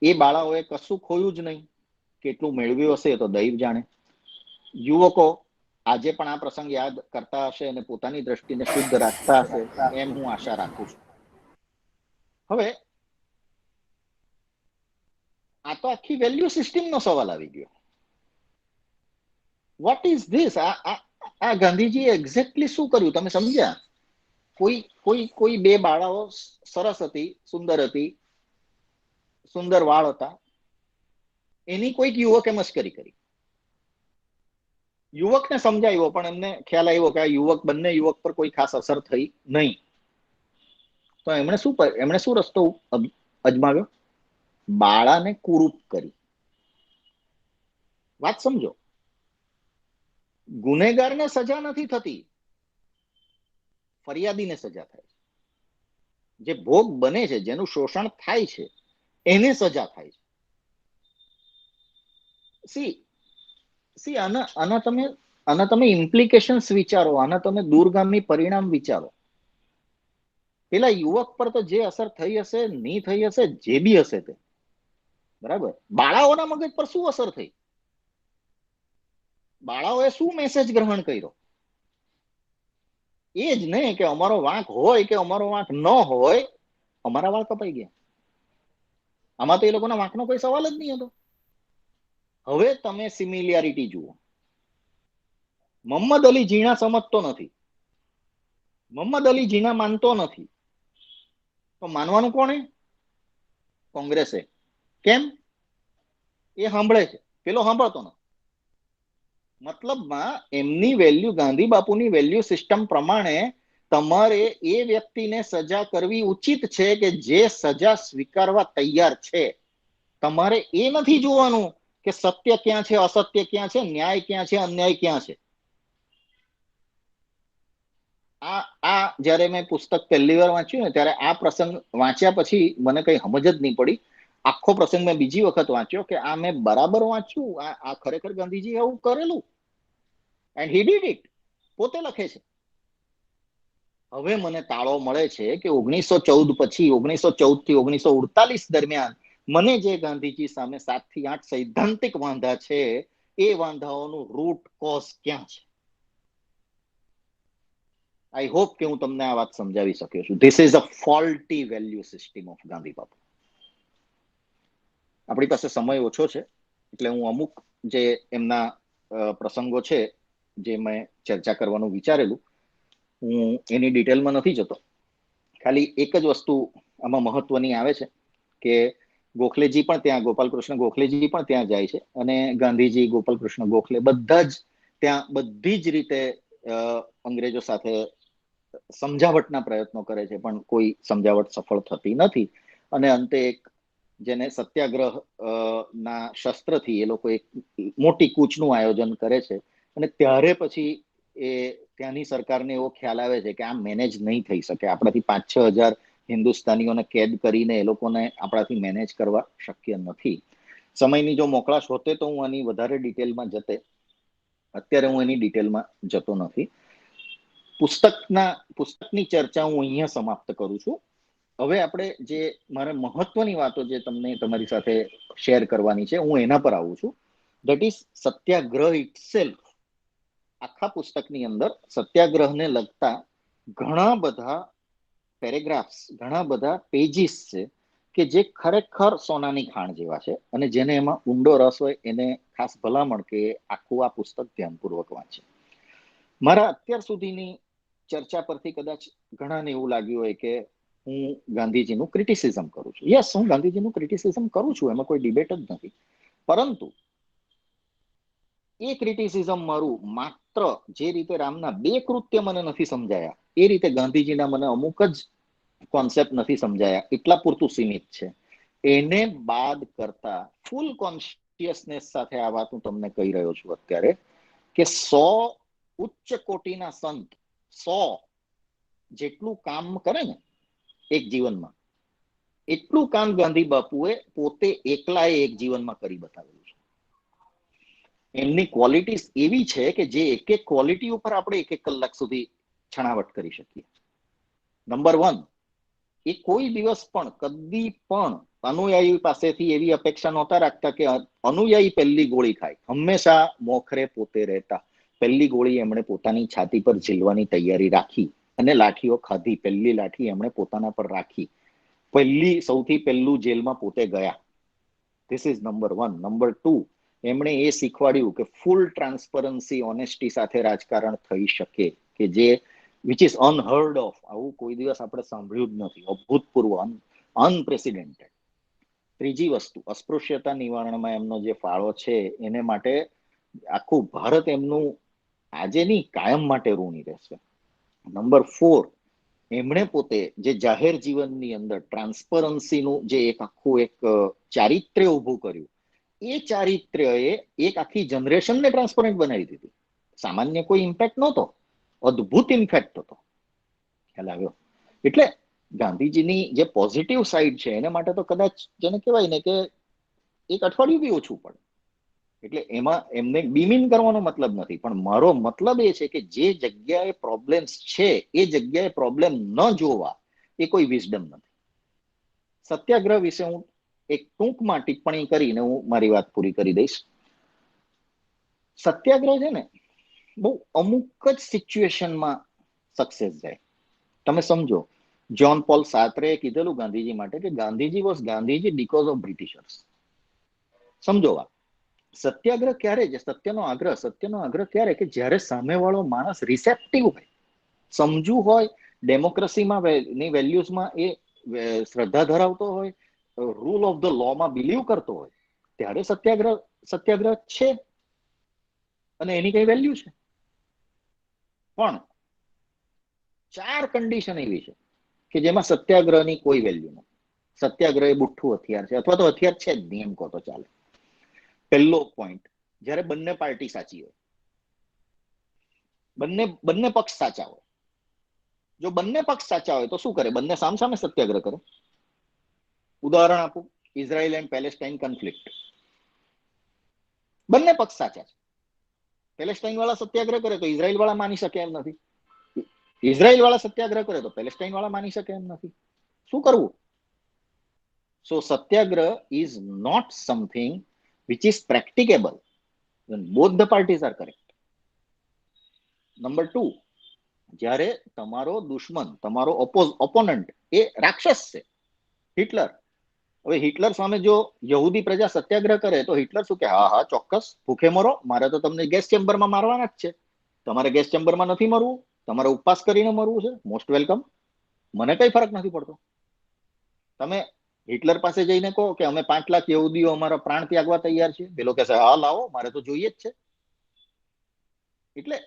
એ બાળાઓએ કશું ખોયું જ નહીં. કેટલું મેળવ્યું હશે તો દૈવ જાણે. યુવકો આજે પણ આ પ્રસંગ યાદ કરતા હશે અને પોતાની દ્રષ્ટિને શુદ્ધ રાખતા હશે એમ હું આશા રાખું છું. હવે આ તો આખી વેલ્યુ સિસ્ટમનો સવાલ આવી ગયો. What is this? આ ગાંધીજીએ એક્ઝેક્ટલી શું કર્યું તમે સમજ્યા? કોઈ બે બાળાઓ સરસ હતી, સુંદર હતી, સુંદર વાળ હતા, એની કોઈક યુવકે મશ્કરી કરી. યુવકને સમજાવ્યો પણ એમને ખ્યાલ આવ્યો કે આ બંને યુવક પર કોઈ ખાસ અસર થઈ નહીં. તો એમણે શું રસ્તો અજમાવ્યો? બાળાને કુરૂપ કરી. વાત સમજો. ગુનેગારને સજા નથી થતી, ફરિયાદીને સજા થાય છે. જે ભોગ બને છે, જેનું શોષણ થાય છે, એને સજા થાય છે. આના તમે ઇમ્પ્લિકેશન્સ વિચારો, આના તમે દૂરગામી પરિણામ વિચારો. પેલા યુવક પર તો જે અસર થઈ હશે, નહીં થઈ હશે, જે બી હશે તે બરાબર. બાળાઓના મગજ પર શું અસર થઈ? બાળાઓએ શું મેસેજ ગ્રહણ કર્યો? એ જ નહીં કે અમારો વાંક હોય કે અમારો વાંક ન હોય, અમારા વાળ કપાઈ ગયા. આમાં તો એ લોકોના વાંકનો કોઈ સવાલ જ નહીં હતો. હવે તમે સિમિલિયારિટી જુઓ. મોહમ્મદ અલી જીણા સમજતો નથી, મોહમ્મદ અલી જીણા માનતો નથી, તો માનવાનું કોણે? કોંગ્રેસે. કેમ? એ સાંભળે છે, પેલો સાંભળતો નથી. મતલબમાં એમની વેલ્યુ, ગાંધી બાપુની વેલ્યુ સિસ્ટમ પ્રમાણે તમારે એ વ્યક્તિને સજા કરવી ઉચિત છે કે જે સજા સ્વીકારવા તૈયાર છે. તમારે એ નથી જોવાનું કે સત્ય ક્યાં છે, અસત્ય ક્યાં છે, ન્યાય ક્યાં છે, અન્યાય ક્યાં છે. આ જયારે મેં પુસ્તક પહેલી વાર વાંચ્યું ને ત્યારે આ પ્રસંગ વાંચ્યા પછી મને કઈ સમજ જ નહીં પડી. આખો પ્રસંગ મેં બીજી વખત વાંચ્યો કે આ મેં બરાબર વાંચ્યું, આ ખરેખર ગાંધીજી આવું કરેલું. And he did it. પોતે લખે છે. હવે મને તાળો મળે છે કે 1914 પછી, 1914 થી 1948 દરમિયાન મને જે ગાંધીજી સામે 7 થી 8 સૈદ્ધાંતિક વાંધા છે, એ વાંધાઓનું રૂટ કોઝ ક્યાં છે. આઈ હોપ કે હું તમને આ વાત સમજાવી શક્યો છું. This is a faulty value system of Gandhi Bapu. આપણી પાસે સમય ઓછો છે એટલે હું અમુક જે એમના પ્રસંગો છે જે મેં ચર્ચા કરવાનું વિચારેલું, હું એની ડિટેલમાં નથી જતો. ખાલી એક જ વસ્તુ આમાં મહત્વની આવે છે કે ગોખલેજી પણ ત્યાં, ગોપાલકૃષ્ણ ગોખલેજી પણ ત્યાં જાય છે અને ગાંધીજી, ગોપાલકૃષ્ણ ગોખલે બધા જ ત્યાં બધી જ રીતે અંગ્રેજો સાથે સમજાવટના પ્રયત્નો કરે છે, પણ કોઈ સમજાવટ સફળ થતી નથી. અને અંતે એક જેને સત્યાગ્રહ ના શસ્ત્રથી એ લોકો એક મોટી કૂચનું આયોજન કરે છે અને ત્યારે પછી એ ત્યાંની સરકારને એવો ખ્યાલ આવે છે કે આ મેનેજ નહીં થઈ શકે. આપણાથી 5-6 હજાર હિન્દુસ્તાનીઓને કેદ કરીને એ લોકોને આપણાથી મેનેજ કરવા શક્ય નથી. સમયની જો મોકળાશ હોતે તો હું આની વધારે ડિટેલમાં જતે. અત્યારે હું એની ડિટેલમાં જતો નથી. પુસ્તકની ચર્ચા હું અહીંયા સમાપ્ત કરું છું. હવે આપણે જે મારે મહત્વની વાતો જે તમને તમારી સાથે શેર કરવાની છે, હું એના પર આવું છું. That is Satyagraha itself. આખા પુસ્તકની અંદર સત્યાગ્રહને લગતા ઘણા બધા પેરેગ્રાફ્સ, ઘણા બધા પેજીસ છે કે જે ખરેખર સોનાની ખાણ જેવા છે અને જેને એમાં ઊંડો રસ હોય એને ખાસ ભલામણ કે આખું આ પુસ્તક ધ્યાનપૂર્વક વાંચે. મારા અત્યાર સુધીની ચર્ચા પરથી કદાચ ઘણાને એવું લાગ્યું હોય કે હું ગાંધીજીનું ક્રિટિસિઝમ કરું છું. યસ, હું ગાંધીજીનું ક્રિટિસિઝમ કરું છું, એમાં કોઈ ડિબેટ જ નથી. પરંતુ એ ક્રિટિસિઝમ મારું માત્ર જે રીતે રામના 2 કૃત્ય મને નથી સમજાયા, એ રીતે ગાંધીજીના મને અમુક જ કોન્સેપ્ટ નથી સમજાયા, એટલા પૂરતું સીમિત છે. એને બાદ કરતા ફૂલ કોન્શિયસનેસ સાથે આ વાત હું તમને કહી રહ્યો છું અત્યારે કે 100 ઉચ્ચ કોટીના સંત 100 જેટલું કામ કરે ને એક જીવનમાં, એટલું કામ ગાંધી બાપુએ પોતે એકલાએ એક જીવનમાં કરી બતાવેલું છે. એમની ક્વોલિટીઝ એવી છે કે જે એક એક ક્વોલિટી ઉપર આપણે 1-1 કલાક સુધી છણાવટ કરી શકીએ. નંબર 1, એ કોઈ દિવસ પણ કદી પણ અનુયાયી પાસેથી એવી અપેક્ષા નહોતા રાખતા કે અનુયાયી પહેલી ગોળી ખાય. હંમેશા મોખરે પોતે રહેતા. પહેલી ગોળી એમણે પોતાની છાતી પર ઝીલવાની તૈયારી રાખી અને લાઠીઓ ખાધી. પહેલી લાઠી એમણે પોતાના પર રાખી. સૌથી પહેલું જેલમાં પોતે ગયા. This is number 1. નંબર 2, એમણે એ શીખવાડ્યું કે ફૂલ ટ્રાન્સપરન્સી, ઓનેસ્ટી સાથે રાજકારણ થઈ શકે, કે જે વિચ ઇઝ અનહર્ડ ઓફ. આવું કોઈ દિવસ આપણે સાંભળ્યું જ નથી. અભૂતપૂર્વ, અનપ્રેસિડેન્ટેડ. ત્રીજી વસ્તુ, અસ્પૃશ્યતા નિવારણમાં એમનો જે ફાળો છે એને માટે આખું ભારત એમનું આજે નહીં કાયમ માટે ઋણી રહેશે. નંબર 4, એમણે પોતે જે જાહેર જીવનની અંદર ટ્રાન્સપરન્સીનું જે એક આખું એક ચારિત્ર્ય ઊભું કર્યું, એ ચારિત્ર્યએ એક આખી જનરેશનને ટ્રાન્સપરન્ટ બનાવી દીધી. સામાન્ય કોઈ ઇમ્પેક્ટ નહોતો, અદ્ભુત ઇમ્પેક્ટ હતો. ખ્યાલ આવ્યો? એટલે ગાંધીજીની જે પોઝિટિવ સાઈડ છે એને માટે તો કદાચ જેને કહેવાય ને કે એક અઠવાડિયું બી ઓછું પડે. એટલે એમાં એમને બીમિન કરવાનો મતલબ નથી, પણ મારો મતલબ એ છે કે જે જગ્યાએ પ્રોબ્લેમ્સ છે એ જગ્યાએ પ્રોબ્લેમ ન જોવા એ કોઈ વિઝડમ નથી. સત્યાગ્રહ વિશે હું એક ટૂંકમાં ટિપ્પણી કરીને હું મારી વાત પૂરી કરી દઈશ. સત્યાગ્રહ છે ને બહુ અમુક જ સિચ્યુએશનમાં સક્સેસ જાય. તમે સમજો, જ્હોન પોલ સાર્ત્રેએ કીધેલું ગાંધીજી માટે કે Gandhiji was Gandhiji because of Britishers. સમજો વાત. સત્યાગ્રહ ક્યારે છે? સત્યનો આગ્રહ ક્યારે? કે જ્યારે સામેવાળો માણસ રિસેપ્ટિવ હોય, સમજુ હોય, ડેમોક્રેસીમાં ની વેલ્યુઝમાં એ શ્રદ્ધા ધરાવતો હોય, રૂલ ઓફ ધ લોમાં બિલીવ કરતો હોય, ત્યારે સત્યાગ્રહ છે અને એની કઈ વેલ્યુ છે. પણ 4 કન્ડિશન એવી છે કે જેમાં સત્યાગ્રહની કોઈ વેલ્યુ નથી. સત્યાગ્રહ એ બુઠ્ઠું હથિયાર છે, અથવા તો હથિયાર છે જ નહીં એમ કહો તો ચાલે. પહેલો પોઈન્ટ, જ્યારે બંને પાર્ટી સાચી હોય, બંને પક્ષ સાચા હોય. જો બંને પક્ષ સાચા હોય તો શું કરે? બંને સામસામે સત્યાગ્રહ કરે. ઉદાહરણ આપું, ઇઝરાયલ એન્ડ પેલેસ્ટાઇન કોન્ફ્લિક્ટ. બંને પક્ષ સાચા છે. પેલેસ્ટાઇન વાળા સત્યાગ્રહ કરે તો ઇઝરાયલ વાળા માની શકે એમ નથી. ઇઝરાયલ વાળા સત્યાગ્રહ કરે તો પેલેસ્ટાઇન વાળા માની શકે એમ નથી. શું કરવું? So satyagraha is not something which is practicable when both the parties are correct. Number 2, જ્યારે તમારો દુશ્મન, તમારો ઓપોનન્ટ એ રાક્ષસ છે, હિટલર. હવે હિટલર સામે જો યહૂદી પ્રજા સત્યાગ્રહ કરે તો હિટલર શું કે? હા ચોક્કસ, ભૂખે મરો, મારે તો તમને ગેસ ચેમ્બરમાં મારવાના જ છે. તમારે ગેસ ચેમ્બરમાં નથી મરવું, તમારે ઉપવાસ કરીને મરવું છે, મોસ્ટ વેલકમ, મને કઈ ફરક નથી પડતો. તમે હિટલર પાસે જઈને કહો કે અમે 5 લાખ યહૂદીઓ અમારા પ્રાણ ત્યાગવા તૈયાર છે, પેલો કહેશે હા લાવો, મારે તો જોઈએ જ છે. એટલે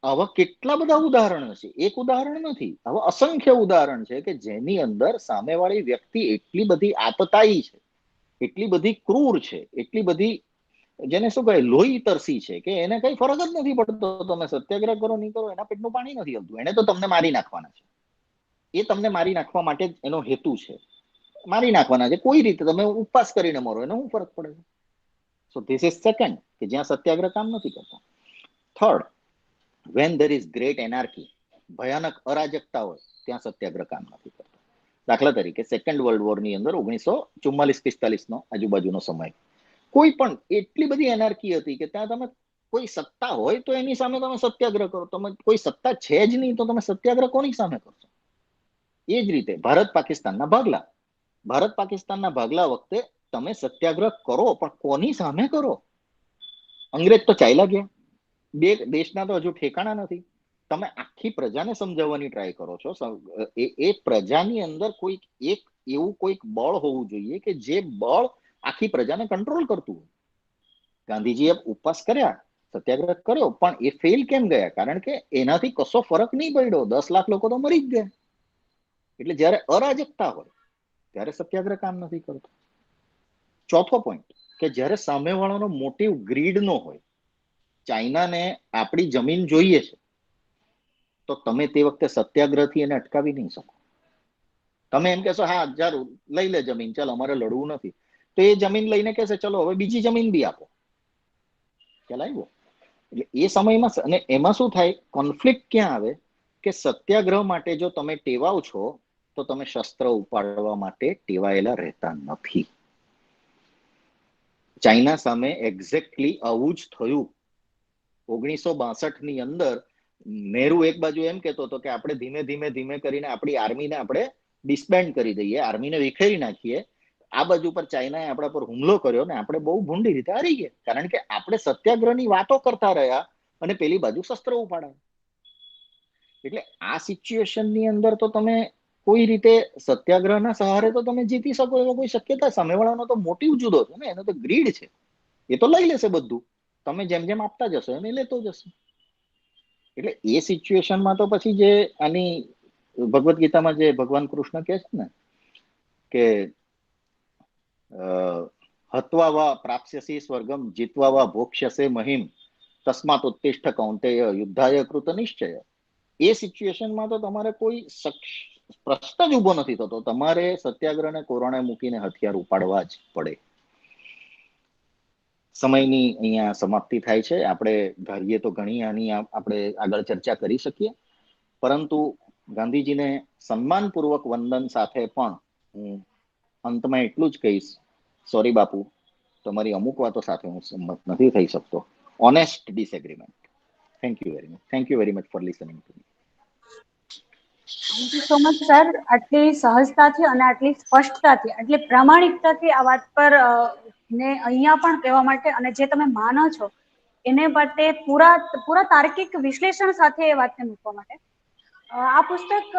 આવા કેટલા બધા ઉદાહરણ છે. એક ઉદાહરણ નથી, આવા અસંખ્ય ઉદાહરણ છે કે જેની અંદર સામેવાળી વ્યક્તિ એટલી બધી આતતાઈ છે, એટલી બધી ક્રૂર છે, એટલી બધી જેને શું કહે લોહી તરસી છે કે એને કઈ ફરક જ નથી પડતો. તમે સત્યાગ્રહ કરો નહીં કરો, એના પેટનું પાણી નથી હલતું. એને તો તમને મારી નાખવાના છે. એ તમને મારી નાખવા માટે જ એનો હેતુ છે. મારી નાખવાના છે કોઈ રીતે, તમે ઉપવાસ કરીને મરો, એને શું ફરક પડે છે? સો ધીસ ઇઝ સેકન્ડ, કે જ્યાં સત્યાગ્રહ કામ નથી કરતા. Third, when there is great anarchy, ભયાનક અરાજકતા હોય, ત્યાં સત્યાગ્રહ કામ નથી કરતો. દાખલા તરીકે સેકન્ડ વર્લ્ડ વોર ની અંદર 1944-45 નો આજુબાજુનો સમય, કોઈ પણ એટલી બધી એનાર્કી હતી કે ત્યાં તમે કોઈ સત્તા હોય તો એની સામે તમે સત્યાગ્રહ કરો. તમે કોઈ સત્તા છે જ નહીં તો તમે સત્યાગ્રહ કોની સામે કરશો? એ જ રીતે ભારત પાકિસ્તાનના ભાગલા વખતે તમે સત્યાગ્રહ કરો, પણ કોની સામે કરો? અંગ્રેજ તો ચાલ્યા ગયા, બે દેશના તો હજુ ઠેકાણા નથી. તમે આખી પ્રજાને સમજાવવાની ટ્રાય કરો છો. એ પ્રજાની અંદર કોઈક એક એવું કોઈક બળ હોવું જોઈએ કે જે બળ આખી પ્રજાને કંટ્રોલ કરતું હોય. ગાંધીજીએ ઉપવાસ કર્યા, સત્યાગ્રહ કર્યો, પણ એ ફેલ કેમ ગયા? કારણ કે એનાથી કશો ફરક નહીં પડ્યો. 10 લાખ લોકો તો મરી જ ગયા. એટલે જ્યારે અરાજકતા હોય ત્યારે સત્યાગ્રહ કામ નથી કરતો. ચોથો પોઈન્ટ, કે જ્યારે સામેવાળાનો મોટિવ ગ્રીડ નો હોય, ચાઇનાને આપણી જમીન જોઈએ છે, તો તમે તે વખતે સત્યાગ્રહથી એને અટકાવી નહીં શકો. તમે એમ કહેશો હા જરૂર લઈ લે જમીન, ચાલ અમારે લડવું નથી, તો એ જમીન લઈને કહેશે ચલો હવે બીજી જમીન બી આપો. ખ્યાલ આવ્યો? એટલે એ સમયમાં, અને એમાં શું થાય, કોન્ફ્લિક્ટ ક્યાં આવે? કે સત્યાગ્રહ માટે જો તમે ટેવાવ છો તો તમે શસ્ત્ર ઉપાડવા માટે ટેવાયેલા રહેતા નથી. ચાઇના સામે એક્ઝેક્ટલી આવું જ થયું. 1962 ની અંદર નહેરુ એક બાજુ એમ કહેતો હતો કે આપણે ધીમે ધીમે ધીમે કરીને આપણી આર્મીને આપણે ડિસબેન્ડ કરી દઈએ, આર્મીને વિખેરી નાખીએ. આ બાજુ પર ચાઇનાએ આપણા પર હુમલો કર્યો ને આપણે બહુ ભૂંડી રીતે હારી ગયા, કારણ કે આપણે સત્યાગ્રહની વાતો કરતા રહ્યા અને પેલી બાજુ શસ્ત્ર ઉપાડાય. એટલે આ સિચ્યુએશનની અંદર તો તમે કોઈ રીતે સત્યાગ્રહના સહારે તો તમે જીતી શકો એવો કોઈ શક્યતા, સામેવાળાનો તો મોટિવ જુદો છે ને, એનો તો ગ્રીડ છે. એ તો લઈ લેશે બધું, તમે જેમ જેમ આપતા જશો એમ એ લેતો જશે. એટલે એ સિચ્યુએશનમાં તો પછી જે આની ભગવદ્ ગીતામાં જે ભગવાન કૃષ્ણ કહે છે ને કે હત્વા વા પ્રાપ્સ્યસી સ્વર્ગમ જીતવા વા ભોક્ષ્યસે મહિમ તસ્માત ઉત્તિષ્ઠ કૌંતેય યુદ્ધાય કૃત નિશ્ચય. એ સિચ્યુએશનમાં તો તમારે કોઈ પ્રશ્ન જ ઉભો નથી થતો, તમારે સત્યાગ્રહને કોરણે મૂકીને હથિયાર ઉપાડવા જ પડે. સમયની અહીંયા સમાપ્તિ થાય છે. આપણે ધારીએ તો ઘણી આની આપણે આગળ ચર્ચા કરી શકીએ, પરંતુ ગાંધીજીને સન્માનપૂર્વક વંદન સાથે પણ હું અંતમાં એટલું જ કહીશ, સોરી બાપુ, તમારી અમુક વાતો સાથે હું સંમત નથી થઈ શકતો. Honest disagreement. Thank you very much for listening to me. Thank you so much sir, આટલી સહજતાથી અને આટલી સ્પષ્ટતાથી, આટલી પ્રામાણિકતાથી આ વાત પર ને અહીંયા પણ કહેવા માટે, અને જે તમે માનો છો એને માટે પૂરા તાર્કિક વિશ્લેષણ સાથે એ વાતને મૂકવા માટે. આ પુસ્તક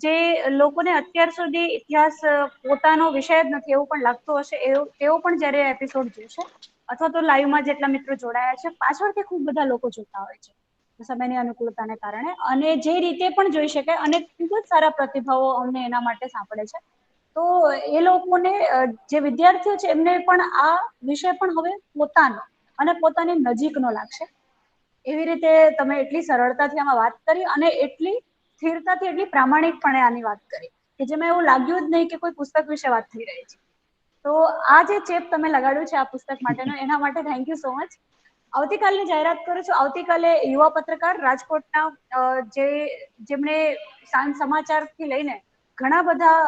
જે લોકોને અત્યાર સુધી ઇતિહાસ પોતાનો વિષય જ નથી એવું પણ લાગતું હશે, તેઓ પણ જ્યારે એપિસોડ જોશે અથવા તો લાઈવમાં જેટલા મિત્રો જોડાયા છે, પાછળથી ખૂબ બધા લોકો જોતા હોય છે સમયની અનુકૂળતાને કારણે, અને જે રીતે પણ જોઈ શકે, અને ખૂબ જ સારા પ્રતિભાવો અમને એના માટે સાંપડે છે. તો એ લોકોને, જે વિદ્યાર્થીઓ છે એમને પણ આ વિષય પણ હવે પોતાનો અને પોતાની નજીકનો લાગશે. એવી રીતે તમે એટલી સરળતાથી આમાં વાત કરી અને એટલી સ્થિરતાથી, એટલી પ્રામાણિકપણે આની વાત કરી કે જેમાં એવું લાગ્યું જ નહીં કે કોઈ પુસ્તક વિશે વાત થઈ રહી છે. તો આ જે ચેપ તમે લગાડ્યું છે આ પુસ્તક માટેનો, એના માટે થેન્ક યુ સો મચ. આવતીકાલની જાહેરાત કરું છું. આવતીકાલે યુવા પત્રકાર રાજકોટના જેમણે સમાચારથી લઈને ઘણા બધા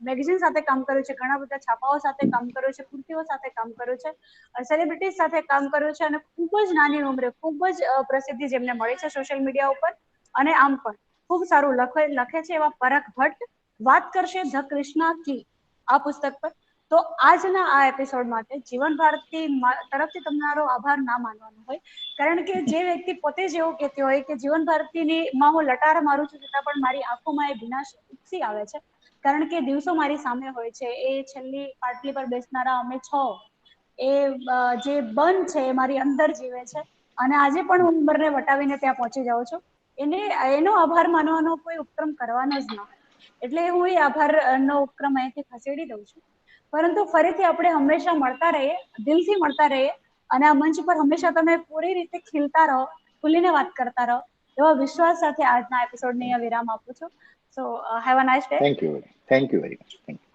મેગેઝિન સાથે કામ કર્યું છે, ઘણા બધા છાપાઓ સાથે કામ કર્યું છે, કૃતિઓ સાથે કામ કર્યું છે, સેલિબ્રિટીઝ સાથે કામ કર્યું છે, અને ખૂબ જ નાની ઉંમરે ખૂબ જ પ્રસિદ્ધિ જેમને મળી છે સોશિયલ મીડિયા ઉપર, અને આમ પણ ખૂબ સારું લખે છે એવા પરાગ ભટ્ટ વાત કરશે ધ કૃષ્ણા કી આ પુસ્તક પર. તો આજના આ એપિસોડ માટે જીવન ભારતી તરફથી તમારો આભાર ના માનવાનો હોય, કારણ કે જે વ્યક્તિ પોતે જ એવું કહેતી હોય કે જીવન ભારતીની માં હું લટાર મારું છું છતાં પણ મારી આંખોમાં એ ભીનાશ ઉપસી આવે છે, કારણ કે દિવસો મારી સામે હોય છે. એ છેલ્લી પાટલી પર બેસનારા અમે છો, એ જે બન છે એ મારી અંદર જીવે છે, અને આજે પણ હું ઉંમરને વટાવીને ત્યાં પહોંચી જાઉં છું. એનો આભાર માનવાનો કોઈ ઉપક્રમ કરવાનો જ ન હોય, એટલે હું એ આભારનો ઉપક્રમ અહીંથી ખસેડી દઉં છું. પરંતુ ફરીથી આપણે હંમેશા મળતા રહીએ, દિલથી મળતા રહીએ, અને આ મંચ પર હંમેશા તમે પૂરી રીતે ખીલતા રહો, ખુલીને વાત કરતા રહો, એવા વિશ્વાસ સાથે આજના એપિસોડને વિરામ આપું છું. સો have a nice day. Thank you very much. Thank you.